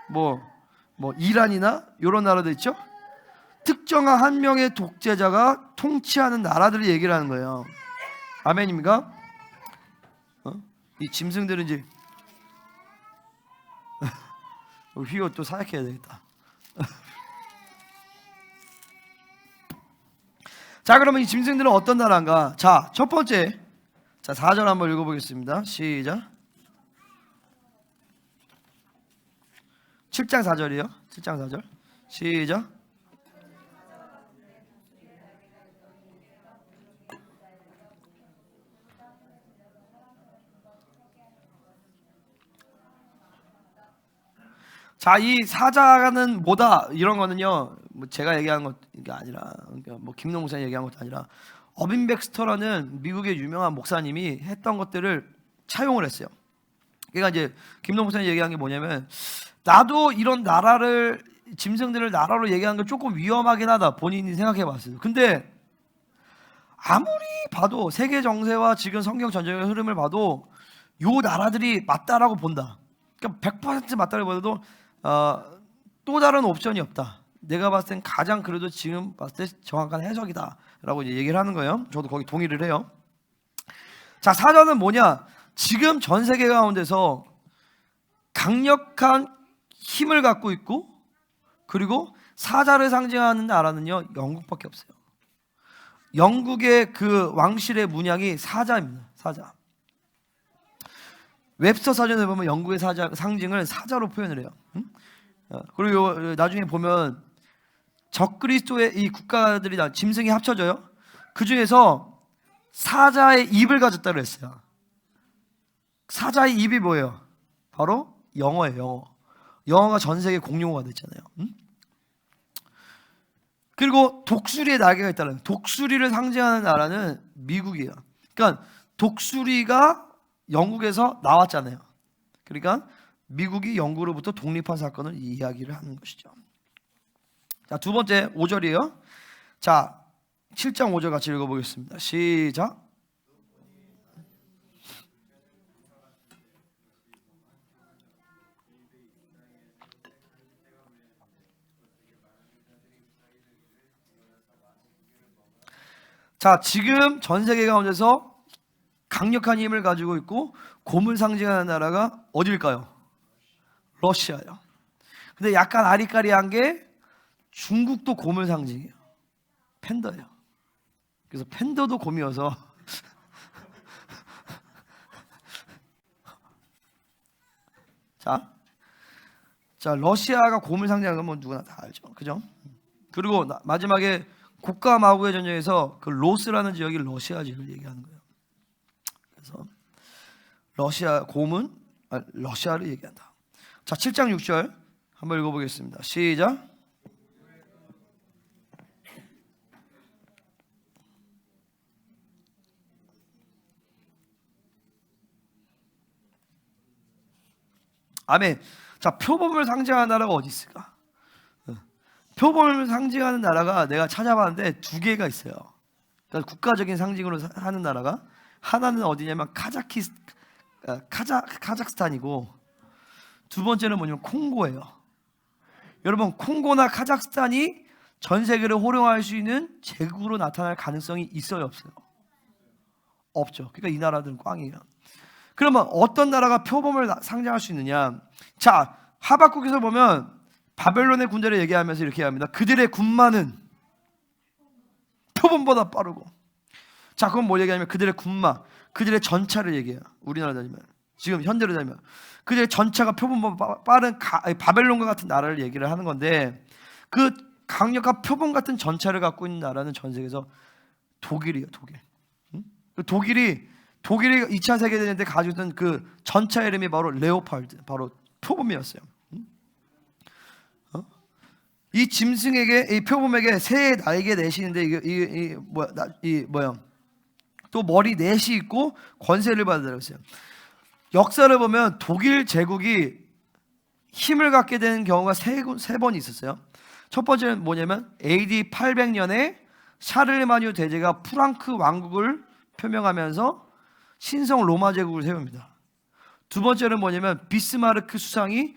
Speaker 1: 뭐 이란이나 이런 나라들 있죠? 특정한 한 명의 독재자가 통치하는 나라들을 얘기를 하는 거예요. 아멘입니까? 이 짐승들은 이제 휘어 또 사약해야 되겠다. 자, 그러면 이 짐승들은 어떤 나라인가? 자, 첫 번째, 자 4절 한번 읽어보겠습니다. 시작. 7장 4절이요. 7장 4절. 시작. 자, 이 사자는 뭐다 이런 거는요, 뭐 제가 얘기한 것이 아니라, 그러니까 뭐 김농 목사님 얘기한 것도 아니라 어빈 백스터라는 미국의 유명한 목사님이 했던 것들을 차용을 했어요. 그러니까 이제 김농 목사님 얘기한 게 뭐냐면, 나도 이런 나라를, 짐승들을 나라로 얘기하는 건 조금 위험하긴 하다, 본인이 생각해봤어요. 근데 아무리 봐도 세계 정세와 지금 성경 전쟁의 흐름을 봐도 요 나라들이 맞다라고 본다. 그러니까 100% 맞다라고 봐도 또 다른 옵션이 없다. 내가 봤을 땐 가장 그래도 지금 봤을 때 정확한 해석이다 라고 이제 얘기를 하는 거예요. 저도 거기 동의를 해요. 자, 사자는 뭐냐? 지금 전 세계 가운데서 강력한 힘을 갖고 있고, 그리고 사자를 상징하는 나라는요, 영국밖에 없어요. 영국의 그 왕실의 문양이 사자입니다. 사자. 웹스터 사전에 보면 영국의 사자 상징을 사자로 표현을 해요. 그리고 나중에 보면 적그리스도의 이 국가들이 다 짐승이 합쳐져요. 그 중에서 사자의 입을 가졌다고 했어요. 사자의 입이 뭐예요? 바로 영어예요. 영어. 영어가 전 세계 공용어가 됐잖아요. 그리고 독수리의 날개가 있다는, 독수리를 상징하는 나라는 미국이에요. 그러니까 독수리가 영국에서 나왔잖아요. 그러니까 미국이 영국으로부터 독립한 사건을 이야기를 하는 것이죠. 자, 두 번째 5절이에요. 자, 7장 5절 같이 읽어보겠습니다. 시작. 자, 지금 전 세계 가운데서 강력한 힘을 가지고 있고 곰을 상징하는 나라가 어딜까요? 러시아요. 근데 약간 아리까리한 게 중국도 곰을 상징해요. 팬더예요. 그래서 팬더도 곰이어서 자, 러시아가 곰을 상징하는 건 뭐 누구나 다 알죠. 그죠? 그리고 마지막에 국가 마구의 전쟁에서 그 로스라는 지역이 러시아 지역을 얘기하는 거예요. 그래서 러시아 곰은 러시아를 얘기한다. 자, 7장 6절 한번 읽어보겠습니다. 시작. 아멘. 자, 표범을 상징하는 나라가 어디 있을까? 표범을 상징하는 나라가 내가 찾아봤는데 두 개가 있어요. 그러니까 국가적인 상징으로 하는 나라가, 하나는 어디냐면 카자흐스탄이고, 두 번째는 뭐냐면 콩고예요. 여러분, 콩고나 카자흐스탄이 전 세계를 호령할 수 있는 제국으로 나타날 가능성이 있어요, 없어요? 없죠. 그러니까 이 나라들은 꽝이에요. 그러면 어떤 나라가 표범을 상징할 수 있느냐? 자, 하박국에서 보면 바벨론의 군대를 얘기하면서 이렇게 합니다. 그들의 군마는 표범보다 빠르고. 자, 그건 뭘 얘기하냐면 그들의 군마, 그들의 전차를 얘기해요. 우리나라 다니면, 지금 현대로 다니면 그들의 전차가 표범보다 빠른 바벨론과 같은 나라를 얘기를 하는 건데, 그 강력한 표범 같은 전차를 갖고 있는 나라는 전 세계에서 독일이에요. 독일. 독일이 2차 세계대전 때 가지고 있던 그 전차 이름이 바로 레오파르드, 바로 표범이었어요. 이 짐승에게, 이 표범에게 새의 날개 넷이는데 이게 뭐야? 또 머리 넷이 있고 권세를 받으라고 했어요. 역사를 보면 독일 제국이 힘을 갖게 되는 경우가 세 번 있었어요. 첫 번째는 뭐냐면 AD 800년에 샤를마뉴 대제가 프랑크 왕국을 표명하면서 신성 로마 제국을 세웁니다. 두 번째는 뭐냐면 비스마르크 수상이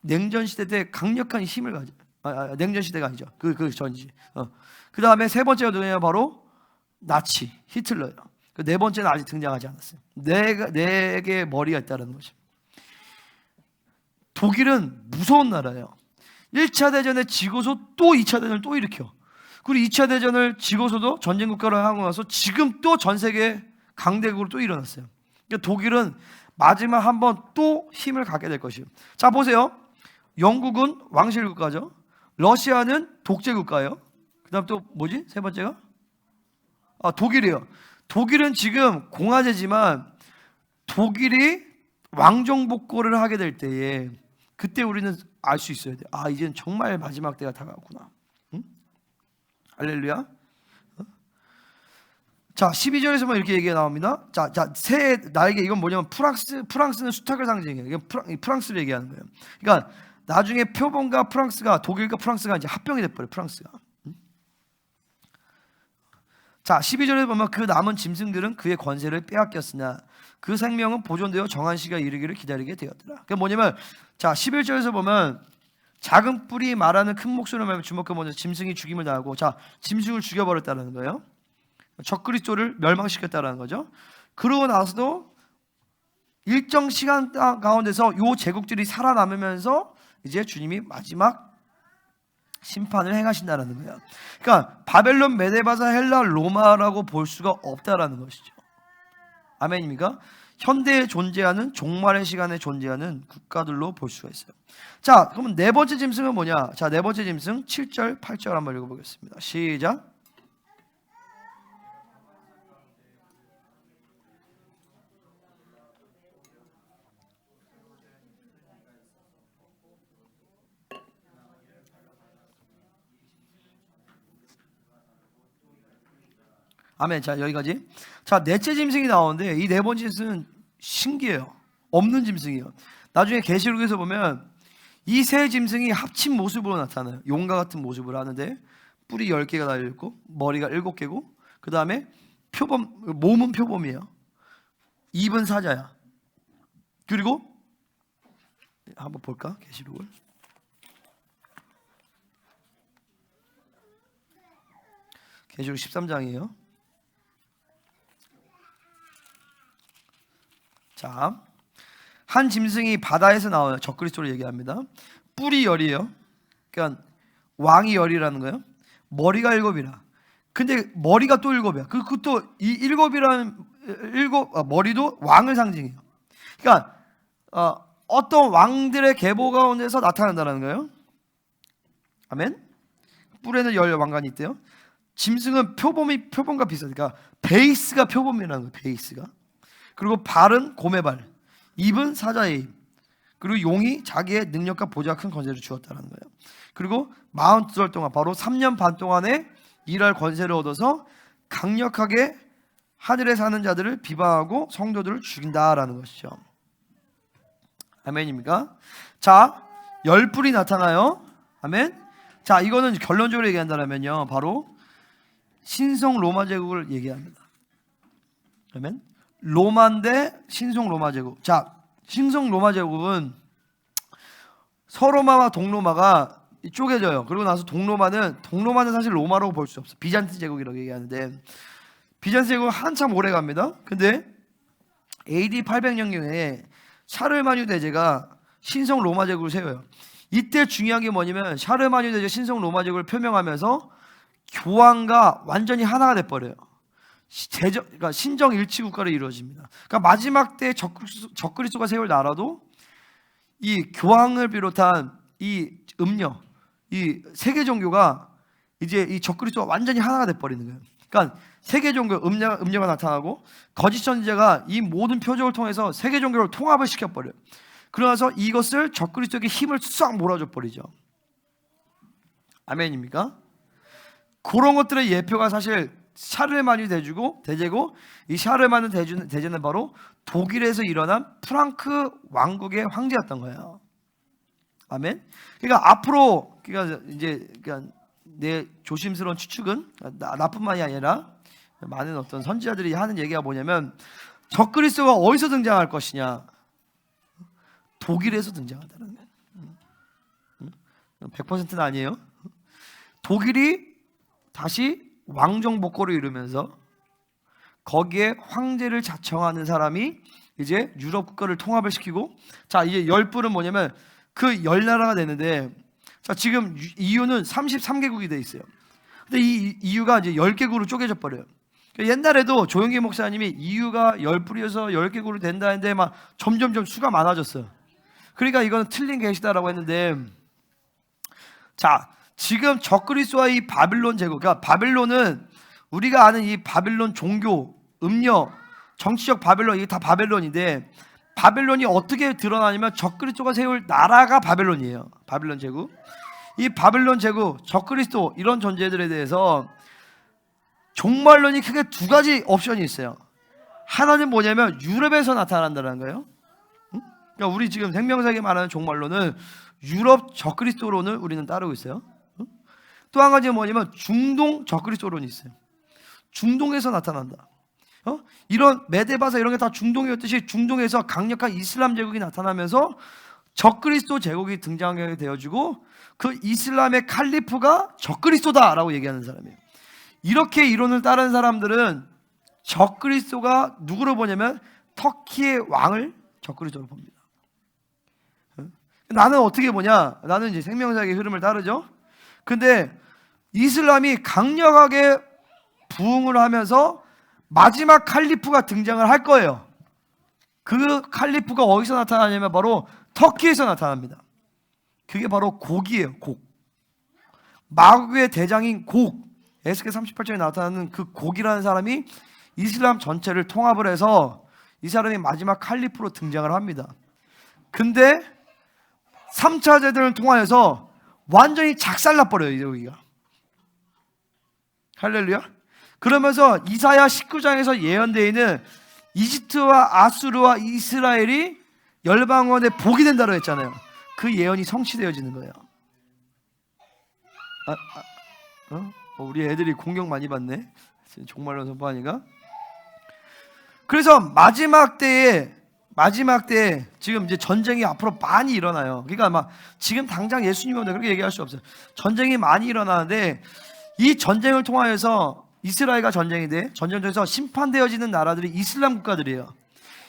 Speaker 1: 냉전 시대 때 강력한 힘을 가져. 냉전 시대가 아니죠. 그 전지. 그 다음에 세 번째가 누구냐, 바로 나치 히틀러예요. 그 네 번째는 아직 등장하지 않았어요. 네 개의 머리가 있다는 거죠. 독일은 무서운 나라예요. 1차 대전에 지고서 또 2차 대전을 또 일으켜. 그리고 2차 대전을 지고서도 전쟁국가로 하고 나서 지금 또 전 세계 강대국으로 또 일어났어요. 그러니까 독일은 마지막 한번 또 힘을 갖게 될 것이에요. 자, 보세요. 영국은 왕실 국가죠. 러시아는 독재 국가예요. 그 다음 또 뭐지? 세 번째가? 독일이에요. 독일은 지금 공화제지만 독일이 왕정복고를 하게 될 때에 그때 우리는 알 수 있어야 돼. 이제는 정말 마지막 때가 다가왔구나. 응? 할렐루야. 자, 12절에서만 이렇게 얘기가 나옵니다. 자, 새 날개, 이건 뭐냐면 프랑스는 수탉을 상징해요. 이건 프랑스를 얘기하는 거예요. 그러니까 나중에 표본과 프랑스가, 독일과 프랑스가 이제 합병이 돼버려요. 프랑스가. 자, 12절에 보면 그 남은 짐승들은 그의 권세를 빼앗겼으나 그 생명은 보존되어 정한 시가 이르기를 기다리게 되었더라. 그게 뭐냐면, 자, 11절에서 보면 작은 뿔이 말하는 큰 목소리로 말하면 주목해 보면 짐승이 죽임을 당하고, 자, 짐승을 죽여버렸다는 거예요. 적그리스도를 멸망시켰다는 거죠. 그러고 나서도 일정 시간 가운데서 요 제국들이 살아남으면서 이제 주님이 마지막 심판을 행하신다는 거예요. 그러니까 바벨론, 메데바사, 헬라, 로마라고 볼 수가 없다라는 것이죠. 아멘입니까? 현대에 존재하는, 종말의 시간에 존재하는 국가들로 볼 수가 있어요. 자, 그러면 네 번째 짐승은 뭐냐? 자, 네 번째 짐승 7절, 8절 한번 읽어보겠습니다. 시작. 아멘. 자, 여기까지. 자, 넷째 짐승이 나오는데 이 네 번째 짐승은 신기해요. 없는 짐승이에요. 나중에 계시록에서 보면 이 세 짐승이 합친 모습으로 나타나요. 용과 같은 모습을 하는데 뿔이 10개가 달려있고 머리가 7개고 그 다음에 몸은 표범이에요. 입은 사자야. 그리고 한번 볼까? 계시록을. 계시록 13장이에요. 자, 한 짐승이 바다에서 나와요. 적그리스도를 얘기합니다. 뿔이 10이에요. 그러니까 왕이 10이라는 거예요. 머리가 7이라. 근데 머리가 또 7이야. 그것도 이 7이라는 머리도 왕을 상징해요. 그러니까 어떤 왕들의 계보 가운데서 나타난다는 거예요. 아멘. 뿔에는 10 왕관이 있대요. 짐승은 표범과 비슷하니까 베이스가 표범이라는 거예요. 베이스가. 그리고 발은 곰의 발, 입은 사자의 입. 그리고 용이 자기의 능력과 보좌와 큰 권세를 주었다는 거예요. 그리고 42달 동안, 바로 3년 반 동안에 일할 권세를 얻어서 강력하게 하늘에 사는 자들을 비방하고 성도들을 죽인다라는 것이죠. 아멘입니까? 자, 10뿔이 나타나요. 아멘. 자, 이거는 결론적으로 얘기한다면요, 바로 신성 로마 제국을 얘기합니다. 아멘. 로마인데 신성 로마 제국. 자, 신성 로마 제국은 서로마와 동로마가 쪼개져요. 그리고 나서 동로마는 사실 로마라고 볼 수 없어. 비잔트 제국이라고 얘기하는데 비잔트 제국은 한참 오래 갑니다. 근데 AD 800년경에 샤르마뉴 대제가 신성 로마 제국을 세워요. 이때 중요한 게 뭐냐면 샤르마뉴 대제 신성 로마 제국을 표명하면서 교황과 완전히 하나가 돼버려요. 그러니까 신정 일치 국가로 이루어집니다. 그러니까 마지막 때 적그리스도가 세울 나라도 이 교황을 비롯한 이 이 세계 종교가 이제 이 적그리스도가 완전히 하나가 돼버리는 거예요. 그러니까 세계 종교 음녀가 나타나고 거짓 선지자가 이 모든 표적을 통해서 세계 종교를 통합을 시켜버려요. 그러면서 이것을 적그리스도에게 힘을 싹 몰아줘 버리죠. 아멘입니까? 그런 것들의 예표가 사실 샤르만이 대제고 이 샤르만은 대제는 바로 독일에서 일어난 프랑크 왕국의 황제였던 거예요. 아멘. 그러니까 앞으로 그러니까 내 조심스러운 추측은 나뿐만이 아니라 많은 어떤 선지자들이 하는 얘기가 뭐냐면 적그리스도가 어디서 등장할 것이냐? 독일에서 등장한다는 거예요. 100%는 아니에요. 독일이 다시 왕정 복고를 이루면서 거기에 황제를 자청하는 사람이 이제 유럽 국가를 통합을 시키고, 자 이제 열불은 뭐냐면 그 10나라가 되는데, 자 지금 EU는 33개국이 돼 있어요. 근데 이 EU가 이제 10개국으로 쪼개져 버려요. 옛날에도 조영기 목사님이 EU가 10불이어서 10개국으로 된다는데 막 점점점 수가 많아졌어요. 그러니까 이거는 틀린 계시다라고 했는데, 자 지금 적그리스도와 이 바빌론 제국, 그러니까 바빌론은 우리가 아는 이 바빌론 종교, 음료, 정치적 바빌론, 이게 다 바빌론인데, 바빌론이 어떻게 드러나냐면 적그리스도가 세울 나라가 바빌론이에요. 바빌론 제국. 이 바빌론 제국, 적그리스도 이런 존재들에 대해서 종말론이 크게 두 가지 옵션이 있어요. 하나는 뭐냐면 유럽에서 나타난다는 거예요. 그러니까 우리 지금 생명사에 말하는 종말론은 유럽 적그리스도론을 우리는 따르고 있어요. 또 한 가지는 뭐냐면 중동 적그리스도론이 있어요. 중동에서 나타난다. 이런 메데바사 이런 게 다 중동이었듯이 중동에서 강력한 이슬람 제국이 나타나면서 적그리스도 제국이 등장하게 되어지고, 그 이슬람의 칼리프가 적그리스도다라고 얘기하는 사람이에요. 이렇게 이론을 따르는 사람들은 적그리스도가 누구로 보냐면 터키의 왕을 적그리스도로 봅니다. 나는 어떻게 보냐? 나는 이제 생명사의 흐름을 따르죠. 근데 이슬람이 강력하게 부흥을 하면서 마지막 칼리프가 등장을 할 거예요. 그 칼리프가 어디서 나타나냐면 바로 터키에서 나타납니다. 그게 바로 곡이에요. 곡. 마국의 대장인 곡, 에스겔 38장에 나타나는 그 곡이라는 사람이 이슬람 전체를 통합을 해서 이 사람이 마지막 칼리프로 등장을 합니다. 근데 3차 제대를 통하여서 완전히 작살나버려요, 여기가. 할렐루야. 그러면서 이사야 19장에서 예언되어 있는 이집트와 아수르와 이스라엘이 열방원의 복이 된다고 했잖아요. 그 예언이 성취되어지는 거예요. 우리 애들이 공격 많이 받네. 정말로 선포하니까. 그래서 마지막 때에 지금 이제 전쟁이 앞으로 많이 일어나요. 그러니까 막 지금 당장 예수님은 그렇게 얘기할 수 없어요. 전쟁이 많이 일어나는데 이 전쟁을 통하여서 이스라엘과 전쟁인데, 전쟁 중에서 심판되어지는 나라들이 이슬람 국가들이에요.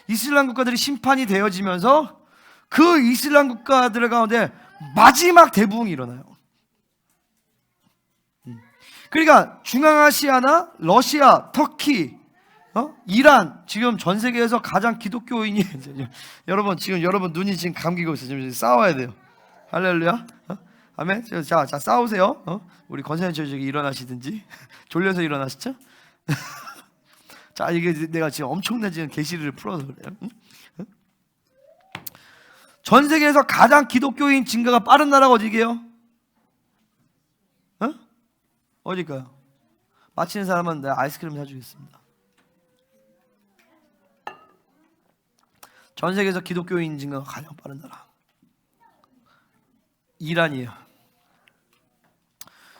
Speaker 1: 이슬람 국가들이 심판이 되어지면서 그 이슬람 국가들 가운데 마지막 대부흥이 일어나요. 그러니까 중앙아시아나 러시아, 터키, 이란, 지금 전 세계에서 가장 기독교인이 여러분 눈이 지금 감기고 있어요. 지금 싸워야 돼요. 할렐루야. 아멘. 자 싸우세요. 우리 권사님 저기 일어나시든지 졸려서 일어나시죠? 자, 이게 내가 지금 엄청난 지금 계시를 풀어서 그래요. 전 세계에서 가장 기독교인 증가가 빠른 나라가 어디게요? 어딜까요? 맞히는 사람은 내가 아이스크림 사주겠습니다. 전 세계에서 기독교인 증가가 가장 빠른 나라 이란이에요.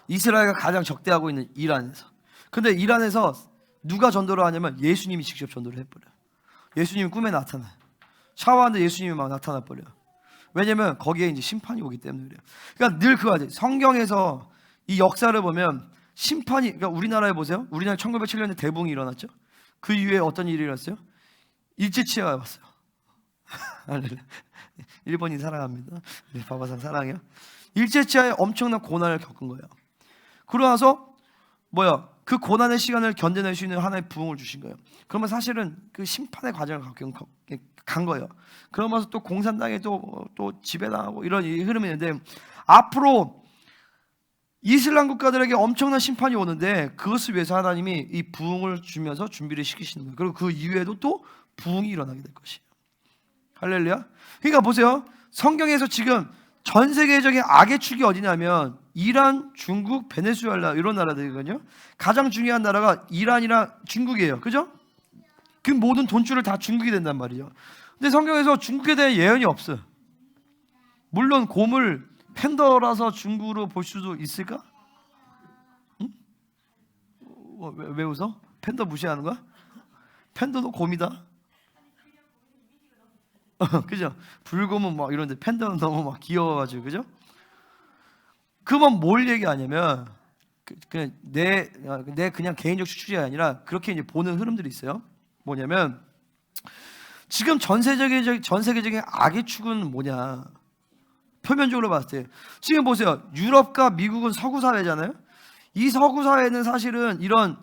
Speaker 1: 이스라엘과 가장 적대하고 있는 이란에서. 근데 이란에서 누가 전도를 하냐면 예수님이 직접 전도를 해버려요. 예수님이 꿈에 나타나요. 샤워하는데 예수님이 막 나타나버려요. 왜냐면 거기에 이제 심판이 오기 때문에 그래요. 그러니까 늘 그거 하죠. 성경에서 이 역사를 보면 심판이, 그러니까 우리나라에 보세요. 우리나라 1907년에 대붕이 일어났죠. 그 이후에 어떤 일이 일어났어요? 일제치하가 왔어요. 일본인 사랑합니다. 바바상 사랑해요. 일제치하에 엄청난 고난을 겪은 거예요. 그러고 나서 그 고난의 시간을 견뎌낼 수 있는 하나의 부흥을 주신 거예요. 그러면 사실은 그 심판의 과정을 간 거예요. 그러면서 또 공산당에 또 지배당하고 이런 흐름이 있는데, 앞으로 이슬람 국가들에게 엄청난 심판이 오는데 그것을 위해서 하나님이 이 부흥을 주면서 준비를 시키시는 거예요. 그리고 그 이후에도 또 부흥이 일어나게 될 것이에요. 할렐루야. 그러니까 보세요. 성경에서 지금 전 세계적인 악의 축이 어디냐면 이란, 중국, 베네수엘라 이런 나라들이거든요. 가장 중요한 나라가 이란이랑 중국이에요. 그죠? 그 모든 돈줄을 다 중국이 된단 말이죠. 근데 성경에서 중국에 대한 예언이 없어요. 물론 곰을 팬더라서 중국으로 볼 수도 있을까? 응? 왜 웃어? 팬더 무시하는 거야? 팬더도 곰이다. 그죠? 불곰은 막 이런데 팬더는 너무 막 귀여워가지고, 그죠? 그러면 뭘 얘기하냐면 그냥 내 그냥 개인적 추측이 아니라 그렇게 이제 보는 흐름들이 있어요. 뭐냐면 지금 전 세계적인 악의 축은 뭐냐? 표면적으로 봤을 때 지금 보세요. 유럽과 미국은 서구 사회잖아요. 이 서구 사회는 사실은 이런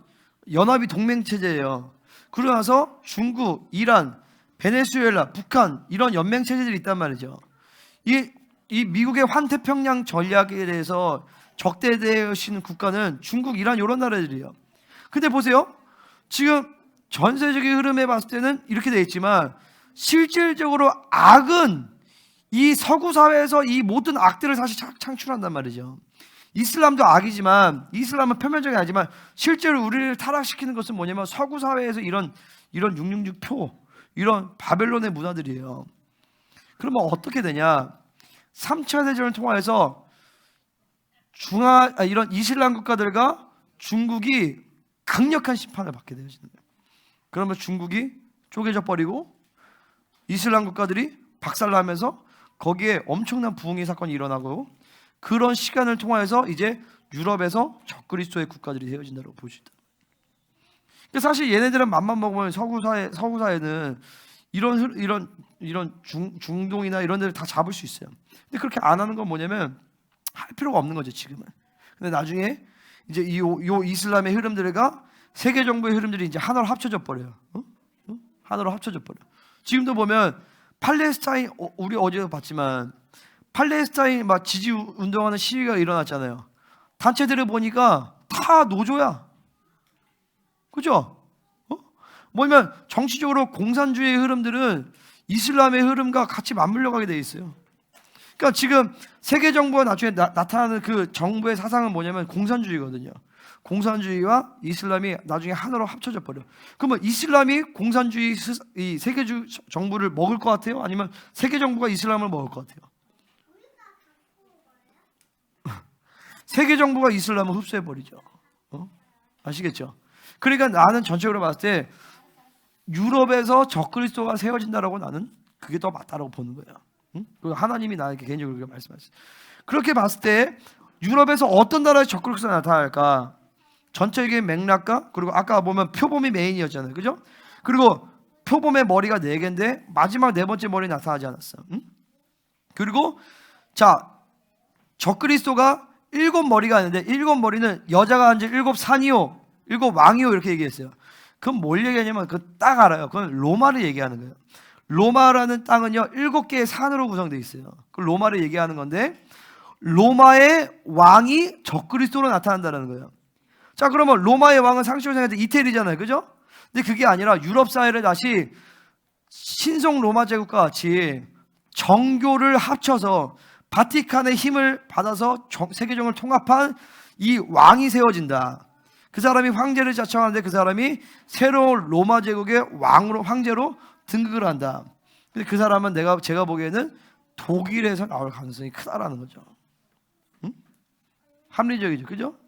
Speaker 1: 연합이 동맹 체제예요. 그러고 나서 중국, 이란, 베네수엘라, 북한 이런 연맹 체제들이 있단 말이죠. 이 미국의 환태평양 전략에 대해서 적대되시는 국가는 중국, 이란 이런 나라들이에요. 근데 보세요. 지금 전세적인 흐름에 봤을 때는 이렇게 돼 있지만 실질적으로 악은 이 서구 사회에서 이 모든 악들을 사실 창출한단 말이죠. 이슬람도 악이지만 이슬람은 표면적이 아니지만 실제로 우리를 타락시키는 것은 뭐냐면 서구 사회에서 이런 666표 이런 바벨론의 문화들이에요. 그러면 어떻게 되냐? 3차 대전을 통해서 이런 이슬람 국가들과 중국이 강력한 심판을 받게 되어지는 거예요. 그러면 중국이 쪼개져 버리고 이슬람 국가들이 박살나면서 거기에 엄청난 부흥의 사건이 일어나고 그런 시간을 통해서 이제 유럽에서 적그리스도의 국가들이 세워진다고 볼 수 있다. 사실 얘네들은 맘만 먹으면 서구 사회는 이런 중동이나 이런 데를 다 잡을 수 있어요. 근데 그렇게 안 하는 건 뭐냐면 할 필요가 없는 거죠 지금은. 근데 나중에 이제 이 이슬람의 흐름들과 세계 정부의 흐름들이 이제 하나로 합쳐져 버려요. 하나로 합쳐져 버려. 지금도 보면 팔레스타인 우리 어제도 봤지만 팔레스타인 막 지지 운동하는 시위가 일어났잖아요. 단체들을 보니까 다 노조야. 그죠? 뭐냐면 정치적으로 공산주의의 흐름들은 이슬람의 흐름과 같이 맞물려 가게 돼 있어요. 그러니까 지금 세계 정부가 나중에 나타나는 그 정부의 사상은 뭐냐면 공산주의거든요. 공산주의와 이슬람이 나중에 하나로 합쳐져 버려. 그러면 이슬람이 공산주의 이 세계 정부를 먹을 것 같아요? 아니면 세계 정부가 이슬람을 먹을 것 같아요? 세계 정부가 이슬람을 흡수해 버리죠. 아시겠죠? 그러니까 나는 전체적으로 봤을 때 유럽에서 적그리스도가 세워진다라고 나는 그게 더 맞다라고 보는 거예요. 그리고 하나님이 나에게 개인적으로 그렇게 말씀하셨어요. 그렇게 봤을 때 유럽에서 어떤 나라의 적그리스도가 나타날까? 전체적인 맥락과 그리고 아까 보면 표범이 메인이었잖아요. 그죠? 그리고 표범의 머리가 4개인데 마지막 4번째 머리 나타나지 않았어. 그리고 자 적그리스도가 7머리가 있는데 7머리는 여자가 앉은 7산이요 7왕이요 이렇게 얘기했어요. 그건 뭘 얘기하냐면 그건 딱 알아요. 그건 로마를 얘기하는 거예요. 로마라는 땅은요 7개의 산으로 구성되어 있어요. 그 로마를 얘기하는 건데 로마의 왕이 적그리스도로 나타난다는 거예요. 자 그러면 로마의 왕은 상식적으로 생각할 때 이태리잖아요. 그죠? 근데 그게 아니라 유럽 사회를 다시 신성 로마 제국과 같이 정교를 합쳐서 바티칸의 힘을 받아서 세계정을 통합한 이 왕이 세워진다. 그 사람이 황제를 자청하는데 그 사람이 새로운 로마 제국의 왕으로 황제로 등극을 한다. 근데 그 사람은 제가 보기에는 독일에서 나올 가능성이 크다라는 거죠. 합리적이죠, 그죠?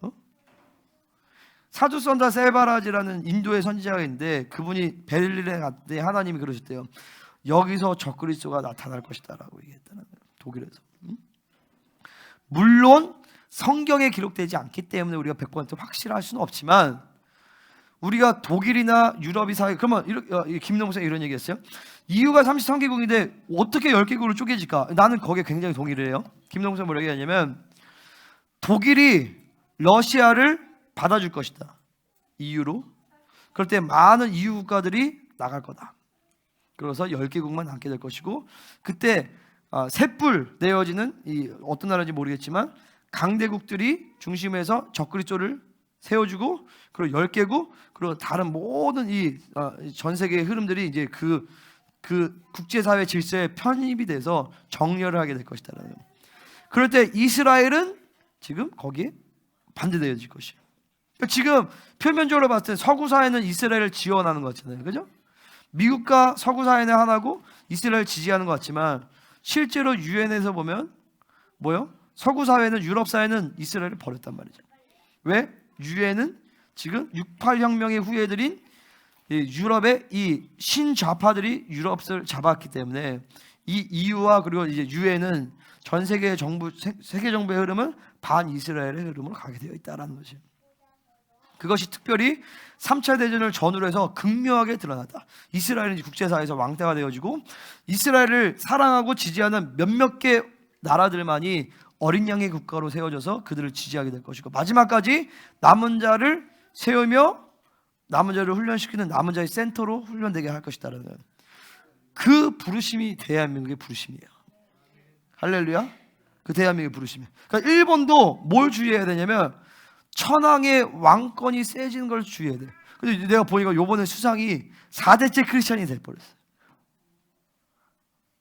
Speaker 1: 사두선다 세바라지라는 인도의 선지자가 있는데 그분이 베를린에 갔는데 하나님이 그러셨대요. 여기서 적그리스도가 나타날 것이다라고 얘기했다는 거예요. 독일에서. 물론 성경에 기록되지 않기 때문에 우리가 100% 확실할 수는 없지만 우리가 독일이나 유럽이 사회 그러면 김동생 이런 얘기했어요. EU가 33개국인데 어떻게 10개국으로 쪼개질까? 나는 거기에 굉장히 동의를 해요. 김동생 뭐라고 얘기하냐면 독일이 러시아를 받아줄 것이다. EU로. 그럴 때 많은 EU 국가들이 나갈 거다. 그래서 10개국만 남게 될 것이고 그때 셋불 내어지는 이 어떤 나라인지 모르겠지만 강대국들이 중심에서 적그리스도를 세워주고 그리고 10개국 그리고 다른 모든 이 전 세계의 흐름들이 이제 그 국제사회 질서에 편입이 돼서 정렬을 하게 될 것이다. 그럴 때 이스라엘은 지금 거기에 반대되어질 것이에요. 그러니까 지금 표면적으로 봤을 때 서구 사회는 이스라엘을 지원하는 것 같잖아요, 그죠? 미국과 서구 사회는 하나고 이스라엘을 지지하는 것 같지만 실제로 유엔에서 보면 뭐요? 서구 사회는 유럽 사회는 이스라엘을 버렸단 말이죠. 왜? 유엔은 지금 6.8 혁명의 후예들인 유럽의 이 신좌파들이 유럽을 잡았기 때문에 이 EU와 그리고 이제 유엔은 전 세계 정부 세계 정부의 흐름은 반 이스라엘의 흐름으로 가게 되어 있다라는 거죠. 그것이 특별히 3차 대전을 전후로 해서 극명하게 드러났다. 이스라엘은 국제사회에서 왕따가 되어지고 이스라엘을 사랑하고 지지하는 몇몇 개 나라들만이 어린 양의 국가로 세워져서 그들을 지지하게 될 것이고 마지막까지 남은 자를 세우며 남은 자를 훈련시키는 남은 자의 센터로 훈련되게 할 것이다라는 그 부르심이 대한민국의 부르심이에요. 할렐루야. 그 대한민국의 부르심이에요. 그러니까 일본도 뭘 주의해야 되냐면 천황의 왕권이 세지는 걸 주의해야 돼. 근데 내가 보니까 요번에 수상이 4대째 크리스찬이 돼버렸어요.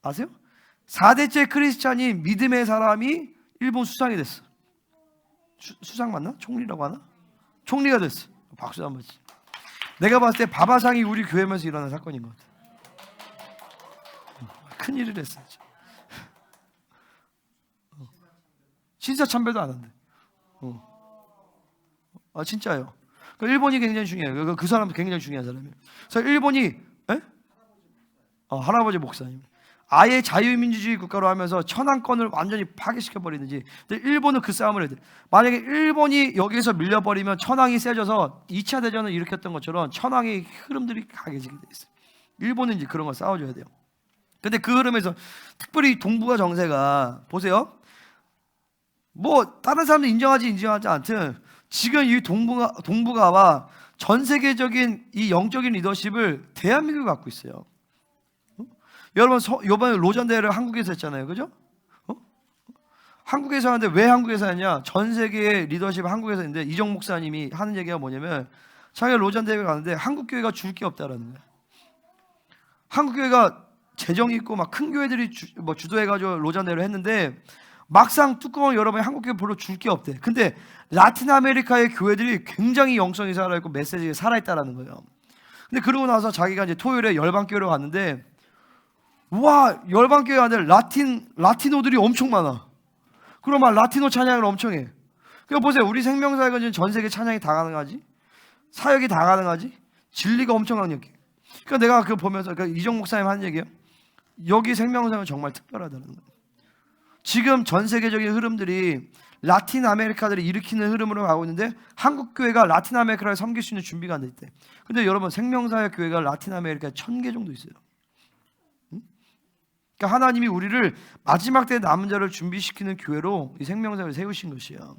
Speaker 1: 아세요? 4대째 크리스찬이 믿음의 사람이 일본 수상이 됐어. 수상 맞나? 총리라고 하나? 총리가 됐어. 박수 한번 치. 내가 봤을 때 바바상이 우리 교회면서 일어난 사건인 것 같아. 큰일을 했어. 신사참배도 안 한대. 아 진짜요. 일본이 굉장히 중요해요. 그 사람도 굉장히 중요한 사람이에요. 그래서 일본이 할아버지 목사님 아예 자유민주주의 국가로 하면서 천황권을 완전히 파괴시켜버리는지. 근데 일본은 그 싸움을 해야 돼. 만약에 일본이 여기서 밀려버리면 천황이 세져서 2차 대전을 일으켰던 것처럼 천황의 흐름들이 강해지게 돼 있어요. 일본은 이제 그런 거 싸워줘야 돼요. 근데 그 흐름에서 특별히 동북아 정세가 보세요. 뭐 다른 사람들 인정하지 않든 지금 이 동북아와 전 세계적인 이 영적인 리더십을 대한민국이 갖고 있어요. 여러분 이번에 로전 대회를 한국에서 했잖아요, 그죠? 한국에서 하는데 왜 한국에서 하냐? 전 세계의 리더십 한국에서 했는데 이정 목사님이 하는 얘기가 뭐냐면 자기가 로전 대회 가는데 한국 교회가 줄 게 없다라는 거예요. 한국 교회가 재정이 있고 막 큰 교회들이 주도해가지고 로전 대회를 했는데 막상 뚜껑을 열어보면 한국 교회 별로 줄 게 없대. 근데 라틴 아메리카의 교회들이 굉장히 영성이 살아있고 메시지가 살아있다라는 거예요. 근데 그러고 나서 자기가 이제 토요일에 열방교회로 갔는데 와 열방교회 안에 라티노들이 엄청 많아. 그러면 라티노 찬양을 엄청 해. 그러니까 보세요, 우리 생명사역은 지금 전 세계 찬양이 다 가능하지, 사역이 다 가능하지, 진리가 엄청 강력해. 그러니까 내가 그거 보면서 이정 목사님 하는 얘기예요. 여기 생명사역은 정말 특별하다는 거예요. 지금 전 세계적인 흐름들이 라틴 아메리카들이 일으키는 흐름으로 가고 있는데 한국 교회가 라틴 아메리카를 섬길 수 있는 준비가 안 돼 있대. 근데 여러분 생명사역 교회가 라틴 아메리카에 1000개 정도 있어요. 그러니까 하나님이 우리를 마지막 때 남은 자를 준비시키는 교회로 이 생명사역을 세우신 것이에요.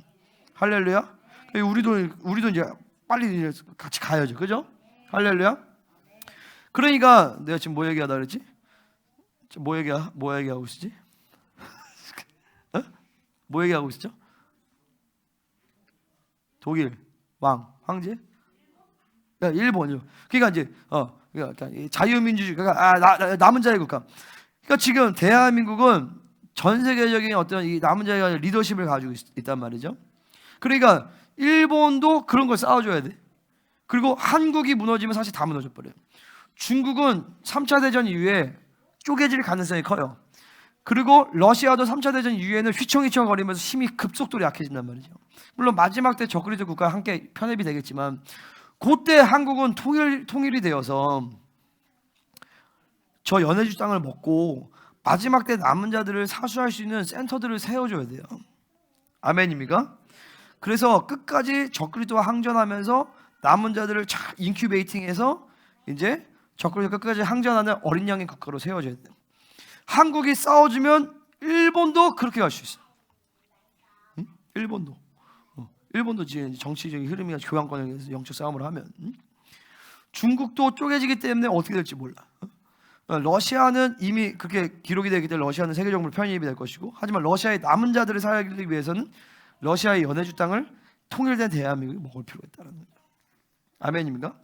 Speaker 1: 할렐루야. 우리도 이제 빨리 같이 가야죠, 그죠? 할렐루야. 그러니까 내가 지금 뭐 얘기하다 그랬지? 뭐 얘기하고 있었지? 뭐 얘기하고 있었죠? 독일 황제? 일본이요. 그러니까 이제 그러니까 자유민주주의, 그러니까 남은 자의 국가. 그러니까 지금 대한민국은 전 세계적인 어떤 이 남은 자의 리더십을 가지고 있단 말이죠. 그러니까 일본도 그런 걸 싸워줘야 돼. 그리고 한국이 무너지면 사실 다 무너져 버려요. 중국은 3차 대전 이후에 쪼개질 가능성이 커요. 그리고 러시아도 3차 대전 이후에는 휘청휘청 거리면서 힘이 급속도로 약해진단 말이죠. 물론 마지막 때 적그리스 국가와 함께 편협이 되겠지만 그때 한국은 통일이 되어서 저 연해주 땅을 먹고 마지막 때 남은 자들을 사수할 수 있는 센터들을 세워줘야 돼요. 아멘입니까? 그래서 끝까지 적그리스도와 항전하면서 남은 자들을 잘 인큐베이팅해서 이제 적그리스도 끝까지 항전하는 어린 양의 국가로 세워줘야 돼요. 한국이 싸워주면 일본도 그렇게 갈 수 있어요. 응? 일본도 지금 정치적인 흐름이나 교황권에서 영적 싸움을 하면 중국도 쪼개지기 때문에 어떻게 될지 몰라. 러시아는 이미 그렇게 기록이 되기 때문에 러시아는 세계 정부로 편입이 될 것이고, 하지만 러시아의 남은 자들을 살리기 위해서는 러시아의 연해주 땅을 통일된 대한민국이 먹을 필요가 있다는 거예요. 아멘입니까?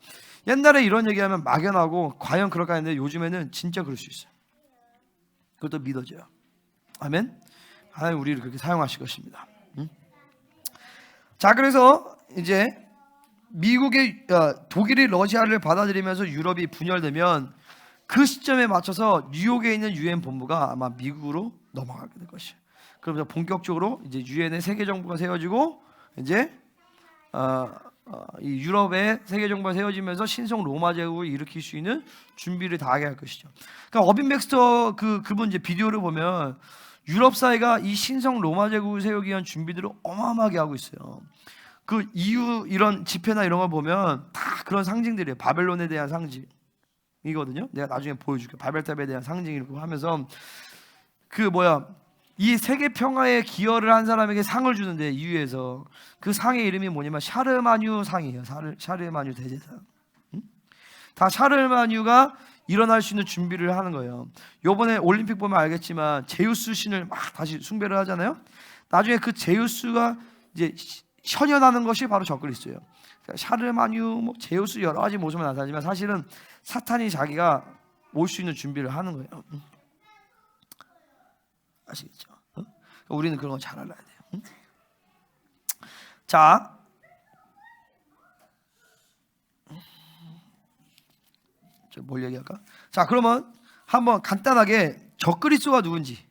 Speaker 1: 옛날에 이런 얘기하면 막연하고 과연 그럴까 했는데 요즘에는 진짜 그럴 수 있어요. 그것도 믿어져요. 아멘. 하나님 우리를 그렇게 사용하실 것입니다. 자, 그래서 이제 독일이 러시아를 받아들이면서 유럽이 분열되면 그 시점에 맞춰서 뉴욕에 있는 유엔 본부가 아마 미국으로 넘어가게 될 것이에요. 그러면서 본격적으로 이제 유엔의 세계 정부가 세워지고 이제 이 유럽의 세계 정부가 세워지면서 신성 로마 제국을 일으킬 수 있는 준비를 다 하게 할 것이죠. 그러니까 어빈 맥스터 그분 이제 비디오를 보면 유럽 사회가 이 신성 로마 제국을 세우기 위한 준비들을 어마어마하게 하고 있어요. 그 EU 이런 집회나 이런 걸 보면 다 그런 상징들이에요. 바벨론에 대한 상징이거든요. 내가 나중에 보여줄게. 바벨탑에 대한 상징이라고 하면서 이 세계 평화에 기여를 한 사람에게 상을 주는데 EU에서 그 상의 이름이 뭐냐면 샤르마뉴 상이에요. 샤르마뉴 대제상. 다 샤르마뉴가 일어날 수 있는 준비를 하는 거예요. 요번에 올림픽 보면 알겠지만 제우스 신을 막 다시 숭배를 하잖아요. 나중에 그 제우스가 이제 현현하는 것이 바로 적그리스도예요. 그러니까 샤르마뉴, 제우스 여러 가지 모습을 나타나지만 사실은 사탄이 자기가 올 수 있는 준비를 하는 거예요. 아시겠죠? 우리는 그런 거 잘 알아야 돼요. 자, 뭘 얘기할까? 자, 그러면 한번 간단하게 적그리스도가 누군지,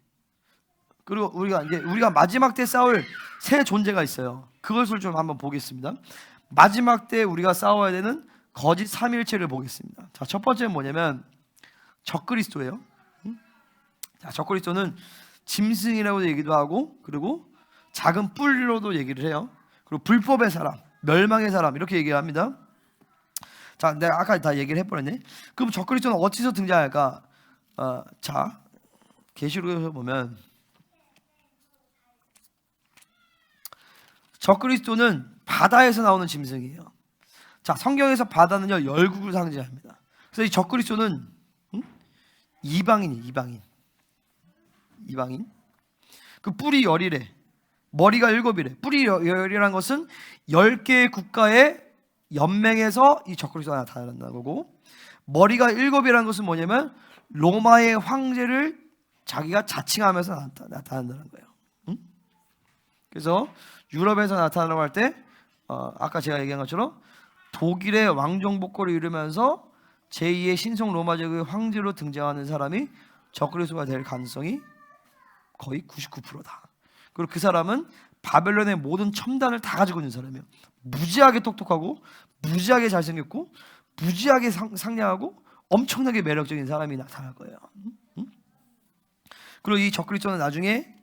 Speaker 1: 그리고 우리가 마지막 때 싸울 세 존재가 있어요. 그것을 좀 한번 보겠습니다. 마지막 때 우리가 싸워야 되는 거짓 삼일체를 보겠습니다. 자, 첫 번째는 뭐냐면 적그리스도예요. 자, 적그리스도는 짐승이라고 얘기도 하고, 그리고 작은 뿔로도 얘기를 해요. 그리고 불법의 사람, 멸망의 사람 이렇게 얘기합니다. 자, 내가 아까 다 얘기를 해버렸네. 그럼 적그리스도는 어디서 등장할까? 자, 계시록에서 보면 적그리스도는 바다에서 나오는 짐승이에요. 자, 성경에서 바다는요 열국을 상징합니다. 그래서 이 적그리스도는 이방인이에요. 이방인. 그 뿔이 열이래. 머리가 7이래. 뿔이 열이라는 것은 10개의 국가의 연맹에서 이 적그리스도가 나타난다는 거고, 머리가 7이라는 것은 뭐냐면 로마의 황제를 자기가 자칭하면서 나타난다는 거예요. 그래서 유럽에서 나타나라고 할 때 아까 제가 얘기한 것처럼 독일의 왕정 복골을 이루면서 제2의 신성 로마 제국의 황제로 등장하는 사람이 적그리스도가 될 가능성이 거의 99%다. 그리고 그 사람은 바벨론의 모든 첨단을 다 가지고 있는 사람이에요. 무지하게 똑똑하고 무지하게 잘생겼고 무지하게 상냥하고 엄청나게 매력적인 사람이 나타날 거예요. 그리고 이 적그리스도는 나중에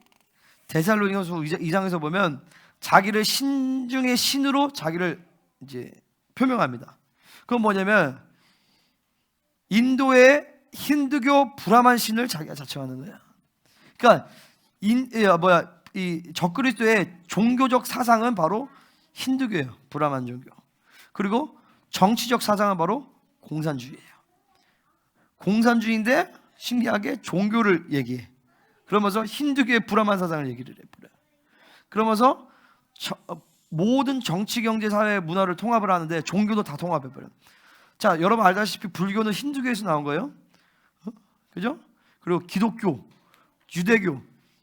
Speaker 1: 데살로니가서 2장에서 보면 자기를 신 중의 신으로 자기를 이제 표명합니다. 그건 뭐냐면 인도의 힌두교 브라만 신을 자기가 자처하는 거예요. 그러니까 이 적그리스도의 종교적 사상은 바로 힌두교예요. 브라만 종교. 그리고 정치적 사상은 바로 공산주의예요. 공산주의인데 신기하게 종교를 얘기해. 그러면서 힌두교의 브라만 사상을 얘기를 해버려요. 그러면서 모든 정치, 경제, 사회, 문화를 통합을 하는데 종교도 다 통합해버려요. 자, 여러분 알다시피 불교는 힌두교에서 나온 거예요. 그죠? 그리고 기독교, 유대교,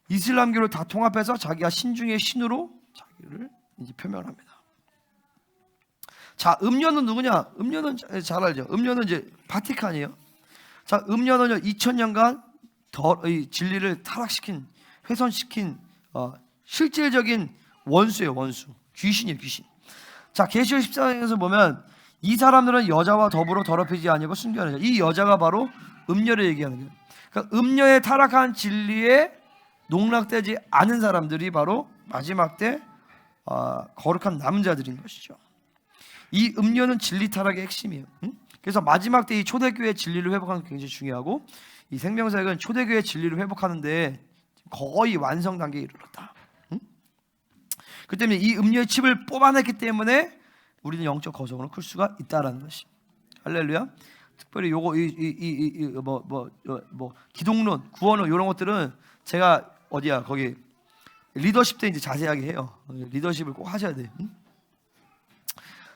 Speaker 1: 이슬람교를 다 통합해서 자기가 신중의 신으로 자기를 이제 표명합니다. 자, 음료는 누구냐? 음료는 잘 알죠. 음료는 이제 바티칸이에요. 자, 음료는요 2000년간 이 진리를 타락시킨, 훼손시킨 실질적인 원수예요. 원수, 귀신이에요. 귀신. 자, 계시록 14장에서 보면 이 사람들은 여자와 더불어 더럽히지 아니고 순교하는 자. 이 여자가 바로 음료를 얘기하는 거예요. 그러니까 음료에 타락한 진리에 농락되지 않은 사람들이 바로 마지막 때 거룩한 남은 자들인 것이죠. 이 음료는 진리 타락의 핵심이에요. 그래서 마지막 때 이 초대교회의 진리를 회복하는 게 굉장히 중요하고, 이 생명사역은 초대교회의 진리를 회복하는데 거의 완성 단계에 이르렀다. 그 때문에 이 음료의 칩을 뽑아냈기 때문에 우리는 영적 거성으로 클 수가 있다라는 것이. 할렐루야. 특별히 요거 기독론, 구원론 이런 것들은 제가 거기 리더십 때 이제 자세하게 해요. 리더십을 꼭 하셔야 돼요.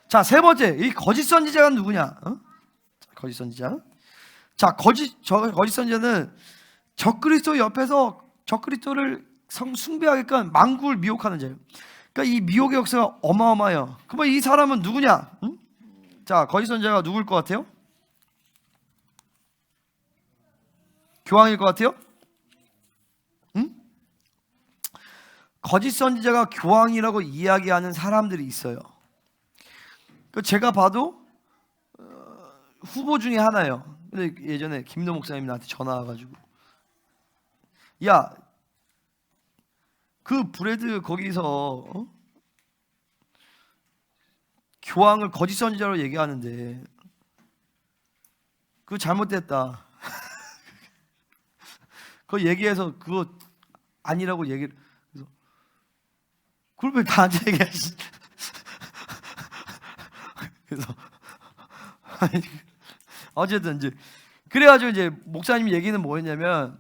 Speaker 1: 자, 세 번째, 이 거짓 선지자가 누구냐? 거짓 선지자. 자, 거짓 선지자는 적그리스도 옆에서 적그리스도를 숭배하게끔 만국을 미혹하는 자예요. 그러니까 이 미혹의 역사가 어마어마해요. 그러면 이 사람은 누구냐? 응? 자, 거짓 선지자가 누굴 것 같아요? 교황일 것 같아요? 응? 거짓 선지자가 교황이라고 이야기하는 사람들이 있어요. 제가 봐도 후보 중에 하나예요. 근데 예전에 김도 목사님이 나한테 전화 와가지고, 야, 그 브레드 거기서 교황을 거짓 선지자로 얘기하는데 그거 잘못됐다. 그거 얘기해서 그거 아니라고 얘기를, 그래서 그걸 왜 나한테 얘기하시? 그래서 어쨌든 이제 그래가지고 이제 목사님 얘기는 뭐였냐면,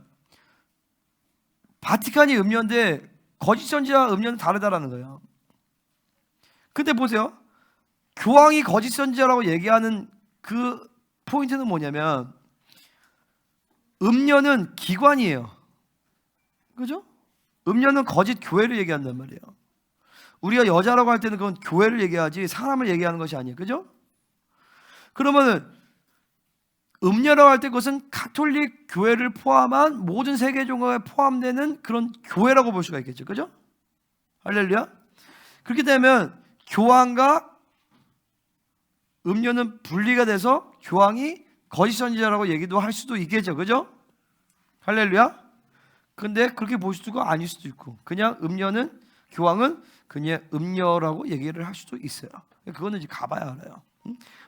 Speaker 1: 바티칸이 음료인데 거짓 선지자 음료는 다르다라는 거예요. 근데 보세요, 교황이 거짓 선지자라고 얘기하는 그 포인트는 뭐냐면, 음료는 기관이에요. 그죠? 음료는 거짓 교회를 얘기한단 말이에요. 우리가 여자라고 할 때는 그건 교회를 얘기하지 사람을 얘기하는 것이 아니에요. 그죠? 그러면은 음료라고 할 때 그것은 가톨릭 교회를 포함한 모든 세계 종교에 포함되는 그런 교회라고 볼 수가 있겠죠. 그죠? 할렐루야. 그렇게 되면 교황과 음료는 분리가 돼서 교황이 거짓 선지자라고 얘기도 할 수도 있겠죠. 그죠? 할렐루야. 근데 그렇게 볼 수도 아닐 수도 있고, 그냥 음료는, 교황은 그냥 음료라고 얘기를 할 수도 있어요. 그거는 이제 가봐야 알아요.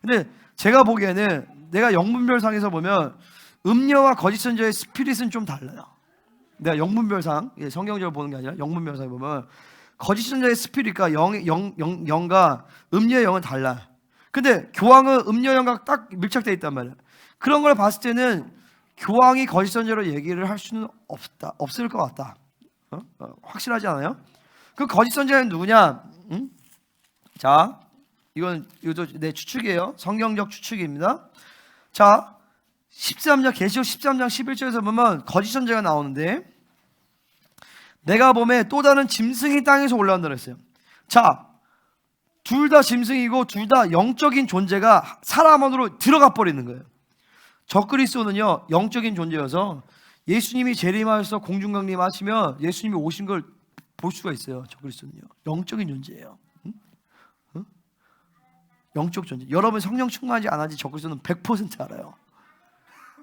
Speaker 1: 근데 제가 보기에는, 내가 영분별상에서 보면 음료와 거짓 선지자의 스피릿은 좀 달라요. 내가 영분별상, 성경적으로 보는 게 아니라 영분별상에 보면 거짓 선지자의 스피릿과 영과 음료의 영은 달라. 근데 교황은 음료 영과 딱 밀착되어 있단 말이야. 그런 걸 봤을 때는 교황이 거짓 선지자로 얘기를 할 수는 없을 것 같다. 확실하지 않아요? 그 거짓 선지자는 누구냐? 자, 이것도 내 추측이에요. 성경적 추측입니다. 자, 13장, 계시록 13장 11절에서 보면 거짓 선지자가 나오는데, 내가 보면 또 다른 짐승이 땅에서 올라온다 그랬어요. 자, 둘 다 짐승이고 둘 다 영적인 존재가 사람 안으로 들어가 버리는 거예요. 적그리스도는요, 영적인 존재여서 예수님이 재림하셔서 공중강림하시면 예수님이 오신 걸 볼 수가 있어요. 적그리스도는요, 영적인 존재예요. 영적 존재. 여러분 성령 충만하지 않은지 적그리스도는 100% 알아요.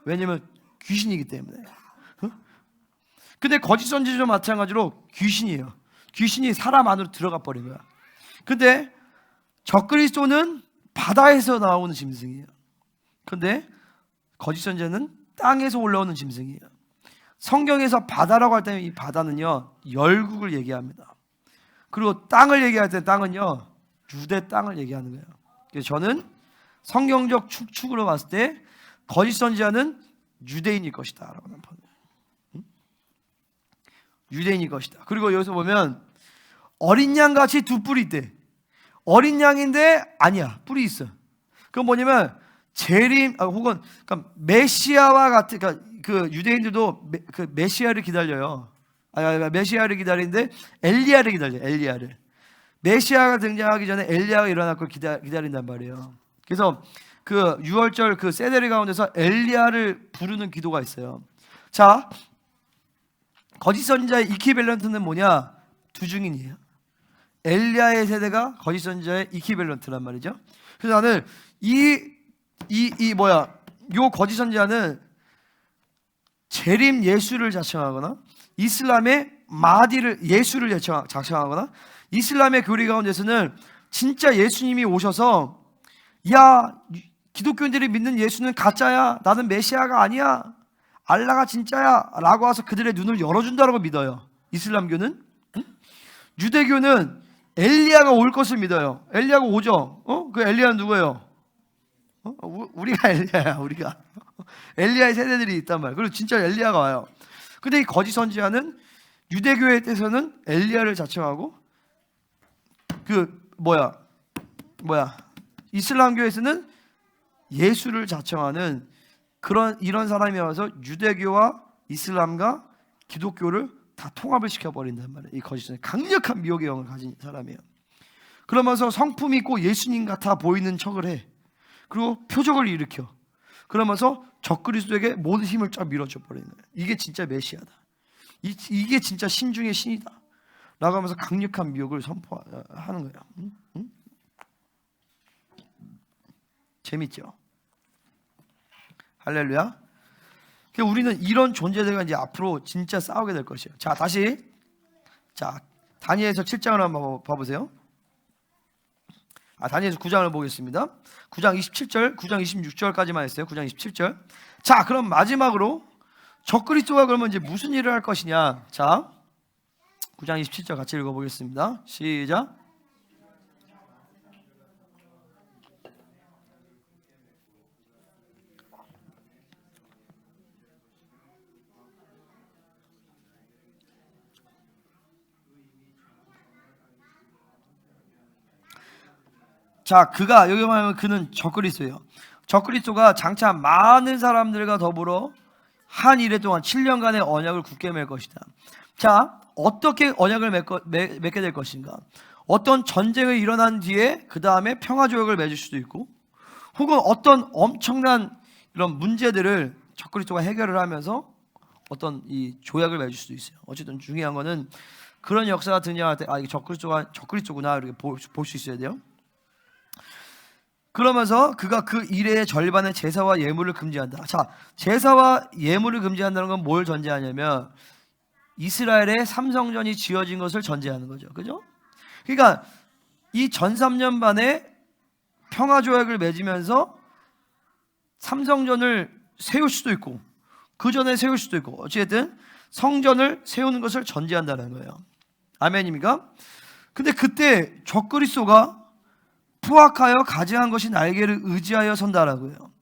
Speaker 1: 왜냐면 귀신이기 때문에. 근데 거짓 선지자도 마찬가지로 귀신이에요. 귀신이 사람 안으로 들어가 버린 거야. 근데 적그리스도는 바다에서 나오는 짐승이에요. 근데 거짓 선지자는 땅에서 올라오는 짐승이에요. 성경에서 바다라고 할 때는 이 바다는요, 열국을 얘기합니다. 그리고 땅을 얘기할 때 땅은요, 유대 땅을 얘기하는 거예요. 그래서 저는 성경적 축으로 봤을 때 거짓 선지자는 유대인일 것이다 라고 하는 편. 유대인일 것이다. 그리고 여기서 보면 어린 양같이 두 뿔이 있대. 어린 양인데 아니야, 뿔이 있어. 그건 뭐냐면 재림, 혹은 그러니까 메시아와 같은, 그러니까 그 유대인들도 그 메시아를 기다려요. 메시아를 기다리는데 엘리야를 기다려요. 엘리야를. 메시아가 등장하기 전에 엘리야가 일어날 걸 기다린단 말이에요. 그래서 그 6월절 그 세데리 가운데서 엘리야를 부르는 기도가 있어요. 자, 거짓 선지자의 이퀴밸런트는 뭐냐? 두 증인이에요. 엘리야의 세대가 거짓 선지자의 이퀴밸런트란 말이죠. 그래서 나는 요 거짓 선지자는 재림 예수를 자청하거나 이슬람의 마디를 예수를 자청하거나 이슬람의 교리 가운데서는 진짜 예수님이 오셔서, 야, 기독교인들이 믿는 예수는 가짜야, 나는 메시아가 아니야, 알라가 진짜야 라고 해서 그들의 눈을 열어준다고 믿어요. 이슬람교는. 유대교는 엘리야가 올 것을 믿어요. 엘리야가 오죠. 그 엘리야는 누구예요? 우리가 엘리야야. 우리가 엘리야의 세대들이 있단 말이에요. 그리고 진짜 엘리야가 와요. 근데 이 거짓 선지자는 유대교회에서는 엘리야를 자청하고 이슬람교에서는 예수를 자청하는 이런 사람이 와서 유대교와 이슬람과 기독교를 다 통합을 시켜버린단 말이에요. 이 거짓은 강력한 미혹의 영을 가진 사람이에요. 그러면서 성품 있고 예수님 같아 보이는 척을 해. 그리고 표적을 일으켜. 그러면서 적그리스도에게 모든 힘을 쫙 밀어줘 버리는 거예요. 이게 진짜 메시아다. 이게 진짜 신중의 신이다 라고 하면서 강력한 미혹을 선포하는 거예요. 응? 재밌죠? 할렐루야. 우리는 이런 존재들과 이제 앞으로 진짜 싸우게 될 것이에요. 자, 다시 다니엘서 7장을 한번 봐보세요. 다니엘서 9장을 보겠습니다. 9장 27절, 9장 26절까지만 했어요. 9장 27절. 자, 그럼 마지막으로 적그리스도가 그러면 이제 무슨 일을 할 것이냐? 자, 9장 27절 같이 읽어보겠습니다. 시작. 자, 그가 여기 말하면 그는 적그리스도예요. 적그리스도가 장차 많은 사람들과 더불어 한 이래 동안 7년간의 언약을 굳게 맺을 것이다. 자, 어떻게 언약을 맺게 될 것인가? 어떤 전쟁이 일어난 뒤에 그 다음에 평화조약을 맺을 수도 있고, 혹은 어떤 엄청난 이런 문제들을 적그리스도가 해결을 하면서 어떤 이 조약을 맺을 수도 있어요. 어쨌든 중요한 거는 그런 역사가 등장할 때 이게 적그리스도구나 이렇게 볼 수 있어야 돼요. 그러면서 그가 그 일의 절반의 제사와 예물을 금지한다. 자, 제사와 예물을 금지한다는 건 뭘 전제하냐면 이스라엘의 삼성전이 지어진 것을 전제하는 거죠. 그죠? 그러니까 이 전 3년 반에 평화조약을 맺으면서 삼성전을 세울 수도 있고 그 전에 세울 수도 있고 어쨌든 성전을 세우는 것을 전제한다는 거예요. 아멘입니까? 근데 그때 적그리스도가 포악하여 가증한 것이 날개를 의지하여 선다라고 해요.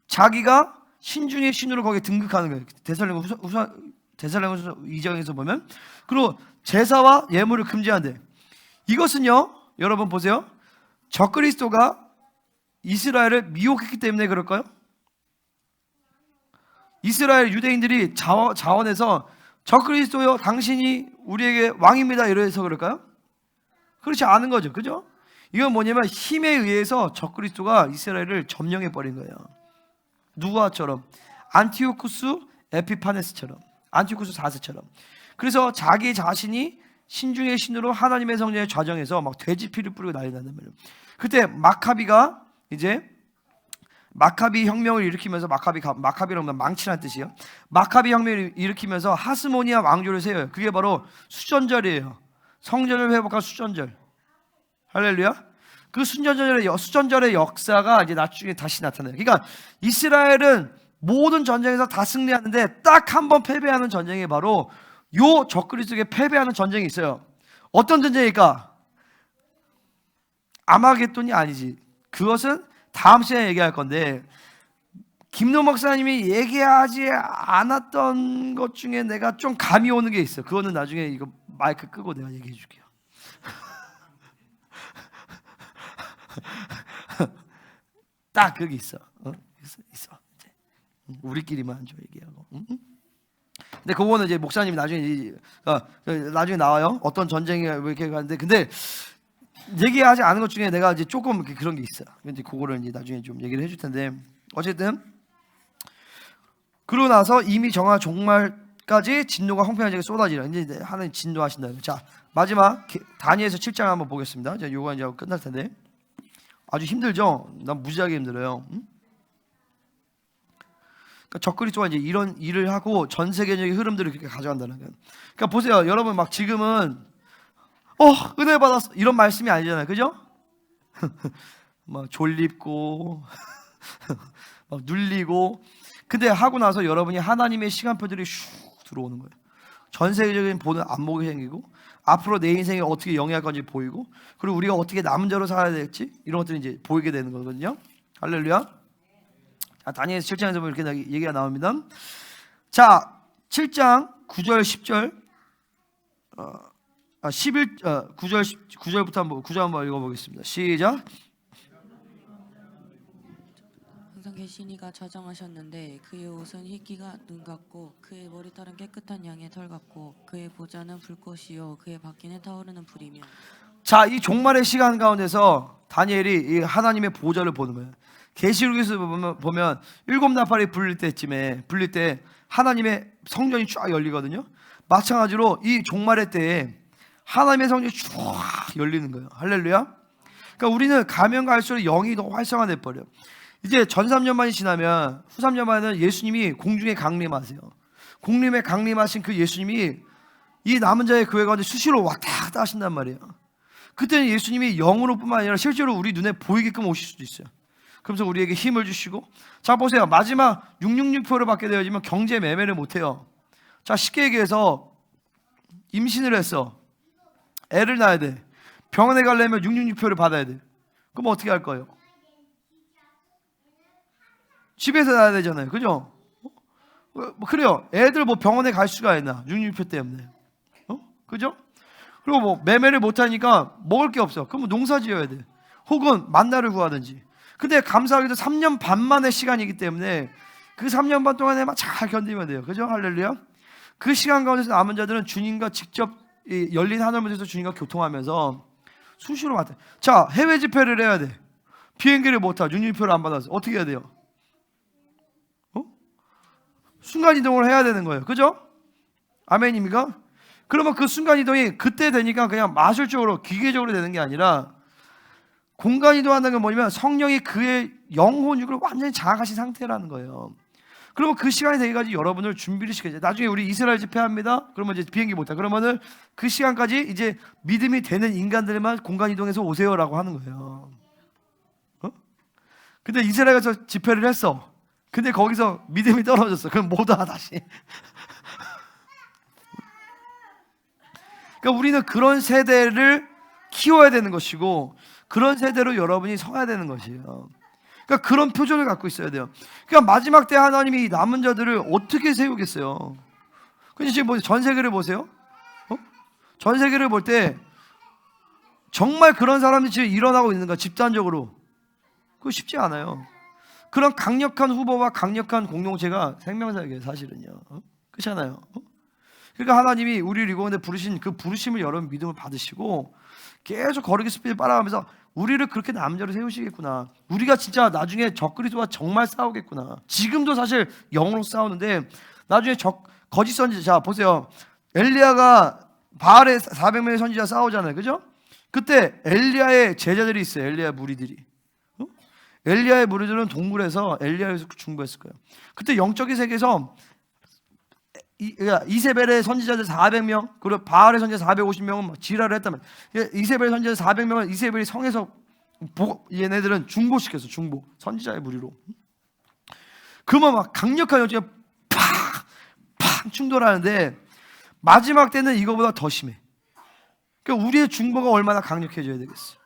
Speaker 1: 자기가 신중의 신으로 거기에 등극하는 거예요. 데살로니가서 2장에서 보면. 그리고 제사와 예물을 금지한대. 이것은요, 여러분 보세요. 적그리스도가 이스라엘을 미혹했기 때문에 그럴까요? 이스라엘 유대인들이 자원해서 적그리스도요, 당신이 우리에게 왕입니다 이래서 그럴까요? 그렇지 않은 거죠. 그죠? 이건 뭐냐면 힘에 의해서 적그리스도가 이스라엘을 점령해 버린 거예요. 누구와처럼? 안티오쿠스 에피파네스처럼, 안티오쿠스 4세처럼. 그래서 자기 자신이 신중의 신으로 하나님의 성전에 좌정해서 막 돼지 피를 뿌리고 난리 난단 말이에요. 그때 마카비가 이제 마카비 혁명을 일으키면서 마카비라는 건 망치라는 뜻이에요. 마카비 혁명을 일으키면서 하스모니아 왕조를 세워요. 그게 바로 수전절이에요. 성전을 회복한 수전절. 할렐루야. 그 수전절의 역사가 이제 나중에 다시 나타나요. 그러니까 이스라엘은 모든 전쟁에서 다 승리하는데 딱 한 번 패배하는 전쟁이 바로 요 적그리스도에게 패배하는 전쟁이 있어요. 어떤 전쟁일까? 아마겟돈이 아니지. 그것은 다음 시간에 얘기할 건데, 김노 목사님이 얘기하지 않았던 것 중에 내가 좀 감이 오는 게 있어. 그거는 나중에 이거 마이크 끄고 내가 얘기해 줄게요. 딱 거기 있어. 있어. 우리끼리만 좀 얘기하고. 근데 그거는 이제 목사님이 나중에 나와요. 어떤 전쟁이 이렇게 가는데, 근데 얘기하지 않은 것 중에 내가 이제 조금 그런 게 있어. 근데 그거를 이제 나중에 좀 얘기를 해줄 텐데, 어쨌든 그러고 나서 이미 정한 종말까지 진노가 황폐하게 쏟아지라. 이제 하나님 진노하신다. 자, 마지막 다니엘서 7장 한번 보겠습니다. 자, 요거 이제 끝날 텐데 아주 힘들죠. 난 무지하게 힘들어요. 그러니까 적그리스도가 이제 이런 일을 하고 전 세계적인 흐름들을 그렇게 가져간다는 거예요. 그러니까 보세요, 여러분 막 지금은 은혜 받았어 이런 말씀이 아니잖아요, 그죠? 막 졸립고 막 눌리고, 근데 하고 나서 여러분이 하나님의 시간표들이 슉 들어오는 거예요. 전 세계적인 보는 안목이 생기고 앞으로 내 인생에 어떻게 영위할 건지 보이고, 그리고 우리가 어떻게 남은 자로 살아야 될지 이런 것들이 이제 보이게 되는 거거든요. 할렐루야. 다니엘서 7장에서 보면 이렇게 얘기가 나옵니다. 자, 7장 9절 10절 9절부터 9절 한번 읽어보겠습니다. 시작.
Speaker 2: 항상 계시니가 자정하셨는데 그의 옷은 희기가 눈 같고 그의 머리털은 깨끗한 양의 털 같고 그의 보좌는 불꽃이요 그의 바퀴는 타오르는 불이며.
Speaker 1: 자, 이 종말의 시간 가운데서 다니엘이 이 하나님의 보좌를 보는 거예요. 계시록에서 보면 일곱 나팔이 불릴 때 하나님의 성전이 쫙 열리거든요. 마찬가지로 이 종말의 때에 하나님의 성전이 쫙 열리는 거예요. 할렐루야. 그러니까 우리는 가면 갈수록 영이 더 활성화돼 버려. 이제 전 3년만이 지나면 후 3년만에는 예수님이 공중에 강림하세요. 공중에 강림하신 그 예수님이 이 남은 자의 교회 가운데 수시로 왔다 갔다 하신단 말이에요. 그때는 예수님이 영으로뿐만 아니라 실제로 우리 눈에 보이게끔 오실 수도 있어요. 그러면서 우리에게 힘을 주시고, 자 보세요, 마지막 666표를 받게 되어지면 경제 매매를 못해요. 자, 쉽게 얘기해서 임신을 했어. 애를 낳아야 돼. 병원에 가려면 666표를 받아야 돼. 그럼 어떻게 할 거예요? 집에서 낳아야 되잖아요. 그죠? 그래요. 애들 뭐 병원에 갈 수가 있나? 666표 때문에. 그죠? 그리고 뭐 매매를 못하니까 먹을 게 없어. 그럼 농사 지어야 돼. 혹은 만나를 구하든지. 근데 감사하게도 3년 반 만의 시간이기 때문에 그 3년 반 동안에만 잘 견디면 돼요. 그죠? 할렐루야. 그 시간 가운데서 남은 자들은 주님과 직접 열린 하늘문에서 주님과 교통하면서 수시로 맡아. 자, 해외 집회를 해야 돼. 비행기를 못 타. 666표를 안 받아서 어떻게 해야 돼요? 순간이동을 해야 되는 거예요. 그죠? 아멘입니까? 그러면 그 순간이동이 그때 되니까 그냥 마술적으로 기계적으로 되는 게 아니라 공간이동한다는 건 뭐냐면 성령이 그의 영혼 육을 완전히 장악하신 상태라는 거예요. 그러면 그 시간이 되기까지 여러분을 준비를 시켜야죠. 나중에 우리 이스라엘 집회합니다. 그러면 이제 비행기 못 타. 그러면은 그 시간까지 이제 믿음이 되는 인간들만 공간이동해서 오세요라고 하는 거예요. 근데 이스라엘 가서 집회를 했어. 근데 거기서 믿음이 떨어졌어. 그럼 못 와 다시. 그러니까 우리는 그런 세대를 키워야 되는 것이고 그런 세대로 여러분이 서야 되는 것이에요. 그러니까 그런 표정을 갖고 있어야 돼요. 그러니까 마지막 때 하나님이 남은 자들을 어떻게 세우겠어요? 근데 지금 보세요. 전 세계를 보세요. 전 세계를 볼 때 정말 그런 사람들이 지금 일어나고 있는가 집단적으로? 그거 쉽지 않아요. 그런 강력한 후보와 강력한 공동체가 생명사역이에요. 사실은요. 그렇잖아요. 그러니까 하나님이 우리를 이 가운데 부르신 그 부르심을 여러분 믿음을 받으시고 계속 거룩의 스피드 따라가면서 우리를 그렇게 남자로 세우시겠구나. 우리가 진짜 나중에 적그리스도와 정말 싸우겠구나. 지금도 사실 영으로 싸우는데 나중에 거짓 선지자, 자 보세요. 엘리야가 바알의 400명의 선지자 싸우잖아요. 그죠? 그때 엘리야의 제자들이 있어요. 엘리야 무리들이. 엘리야의 무리들은 동굴에서 엘리야에서 중보했을 거예요. 그때 영적인 세계에서 이세벨의 선지자들 400명 그리고 바알의 선지자 450명은 지랄을 했다면 이세벨의 선지자 400명은 이세벨이 성에서 얘네들은 중보시켰어. 중보 선지자의 무리로. 그러면 막 강력한 영적이 팍 충돌하는데 마지막 때는 이거보다 더 심해. 그러니까 우리의 중보가 얼마나 강력해져야 되겠어요?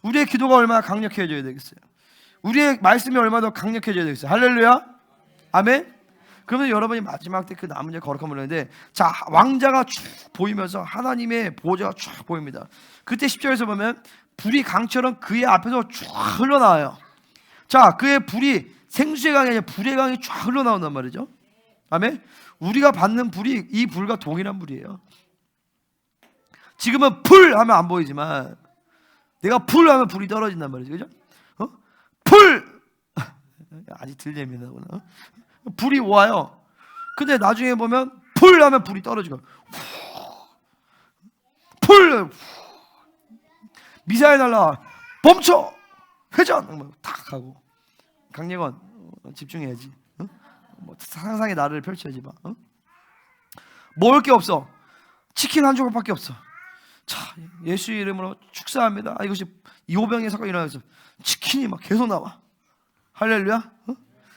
Speaker 1: 우리의 기도가 얼마나 강력해져야 되겠어요? 우리의 말씀이 얼마나 더 강력해져야 되겠어요? 할렐루야. 아멘. 그러면 여러분이 마지막 때 그 남은 자 거룩한 물론인데, 자 왕자가 쭉 보이면서 하나님의 보좌가 쭉 보입니다. 그때 10절에서 보면 불이 강처럼 그의 앞에서 쭉 흘러나와요. 자 그의 불이 생수의 강이 아니라 불의 강이 쫙 흘러나온단 말이죠. 아멘. 우리가 받는 불이 이 불과 동일한 불이에요. 지금은 불 하면 안 보이지만 내가 불 하면 불이 떨어진단 말이죠. 그죠? 불! 아직 덜 재미나구나. 불이 와요. 근데 나중에 보면 불 하면 불이 떨어지고 불! 미사일 날라 멈춰! 회전! 탁 하고. 강력원 집중해야지. 뭐 상상의 나를 펼쳐야지 봐. 먹을 게 없어. 치킨 한 조각밖에 없어. 자 예수 이름으로 축사합니다. 이것이 이호병의 사건이 일어나서 치킨이 막 계속 나와. 할렐루야.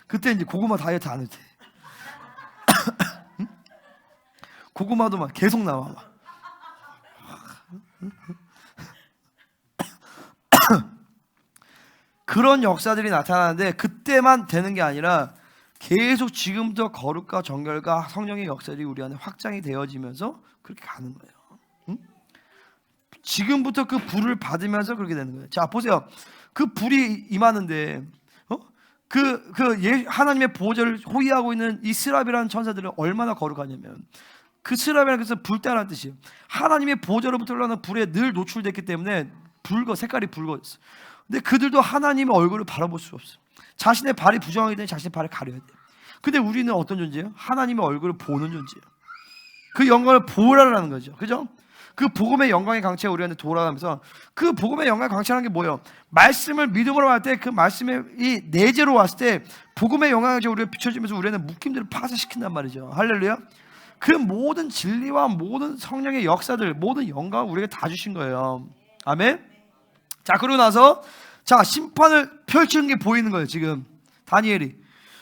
Speaker 1: 그때 이제 고구마 다이어트 안 해도 돼. 고구마도 막 계속 나와. 그런 역사들이 나타나는데 그때만 되는 게 아니라 계속 지금부터 거룩과 정결과 성령의 역사들이 우리 안에 확장이 되어지면서 그렇게 가는 거예요. 지금부터 그 불을 받으면서 그렇게 되는 거예요. 자 보세요. 그 불이 임하는데 하나님의 보좌를 호위하고 있는 이 스랍이라는 천사들은 얼마나 거룩하냐면, 그 스랍이라는 것은 불다라는 뜻이에요. 하나님의 보좌로부터 올라오는 불에 늘 노출됐기 때문에 색깔이 붉어졌어. 근데 그들도 하나님의 얼굴을 바라볼 수 없어. 자신의 발이 부정하기 때문에 자신의 발을 가려야 돼. 근데 우리는 어떤 존재예요? 하나님의 얼굴을 보는 존재예요. 그 영광을 보라라는 거죠. 그죠? 그 복음의 영광의 강체에 우리한테 돌아가면서, 그 복음의 영광의 강체라는 게 뭐예요? 말씀을 믿음으로 할 때, 그 말씀의 이 내재로 왔을 때 복음의 영광이 우리가 비춰지면서 우리는 묶임들을 파쇄시킨단 말이죠. 할렐루야. 그 모든 진리와 모든 성령의 역사들, 모든 영광을 우리에게 다 주신 거예요. 아멘. 자, 그러고 나서 자, 심판을 펼치는 게 보이는 거예요. 지금 다니엘이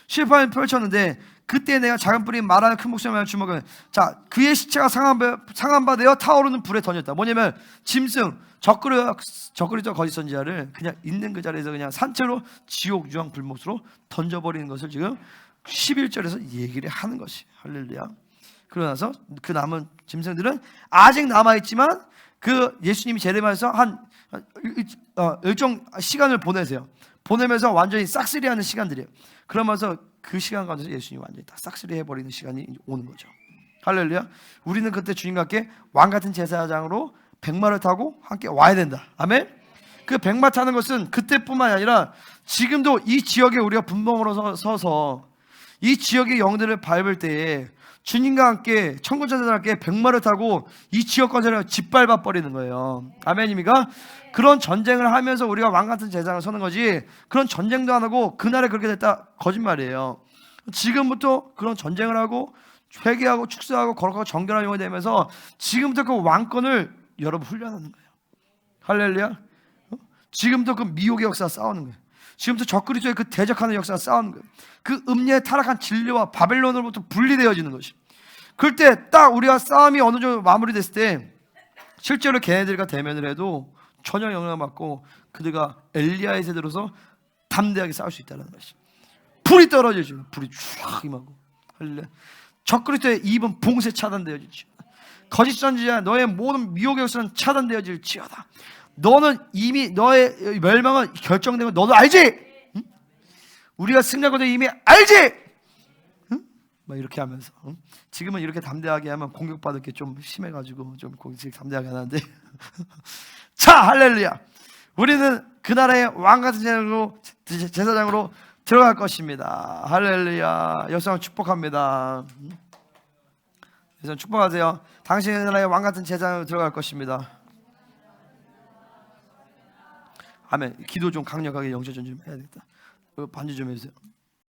Speaker 1: 심판을 펼쳤는데, 그때 내가 작은 뿌리 말하는 큰 목소리를 주먹을, 자, 그의 시체가 상한 바 되어 타오르는 불에 던졌다. 뭐냐면 짐승, 적그리스도 거짓 선지자를 그냥 있는 그 자리에서 그냥 산채로 지옥 유황 불못으로 던져버리는 것을 지금 11절에서 얘기를 하는 것이. 할렐루야. 그러고 나서 그 남은 짐승들은 아직 남아있지만, 그 예수님이 제레미야에서 한 일정 시간을 보내면서 완전히 싹쓸이하는 시간들이에요. 그러면서 그 시간 가운데서 예수님이 완전히 다 싹쓸이 해버리는 시간이 오는 거죠. 할렐루야. 우리는 그때 주님과 함께 왕같은 제사장으로 백마를 타고 함께 와야 된다. 아멘. 그 백마 타는 것은 그때뿐만 아니라 지금도 이 지역에 우리가 분봉으로 서서 이 지역의 영들을 밟을 때에 주님과 함께 천군천사들과 함께 백마를 타고 이 지역 건설을 짓밟아 버리는 거예요. 아멘입니까? 그런 전쟁을 하면서 우리가 왕같은 제사장을 서는 거지, 그런 전쟁도 안 하고 그날에 그렇게 됐다, 거짓말이에요. 지금부터 그런 전쟁을 하고 회개하고 축사하고 거룩하고 정결한 영혼이 되면서 지금부터 그 왕권을 여러분 훈련하는 거예요. 할렐루야. 지금부터 그 미혹의 역사와 싸우는 거예요. 지금부터 적그리스도의 그 대적하는 역사와 싸우는 거예요. 그 음녀의 타락한 진리와 바벨론으로부터 분리되어지는 것이. 그럴 때 딱 우리가 싸움이 어느 정도 마무리됐을 때 실제로 걔네들과 대면을 해도 전혀 영향을 받고 그들과 엘리야의 세대로서 담대하게 싸울 수 있다는 것이. 불이 떨어지죠. 불이 쫙 임하고. 할렐루야. 적그리스도의 입은 봉쇄 차단되어지죠. 거짓 선지자 너의 모든 미혹의 역사는 차단되어질지어다. 너는 이미 너의 멸망은 결정된 거 너도 알지? 응? 우리가 승리하고도 이미 알지? 응? 막 이렇게 하면서, 응? 지금은 이렇게 담대하게 하면 공격받을 게 좀 심해가지고 좀 담대하게 하는데 자, 할렐루야. 우리는 그 나라의 왕같은 제사장으로 들어갈 것입니다. 할렐루야. 여러분 축복합니다. 여러분 축복하세요. 당신의 나라의 왕같은 제사장으로 들어갈 것입니다. 아멘. 기도 좀 강력하게 영적 전좀 해야 되겠다. 반주 좀 해주세요.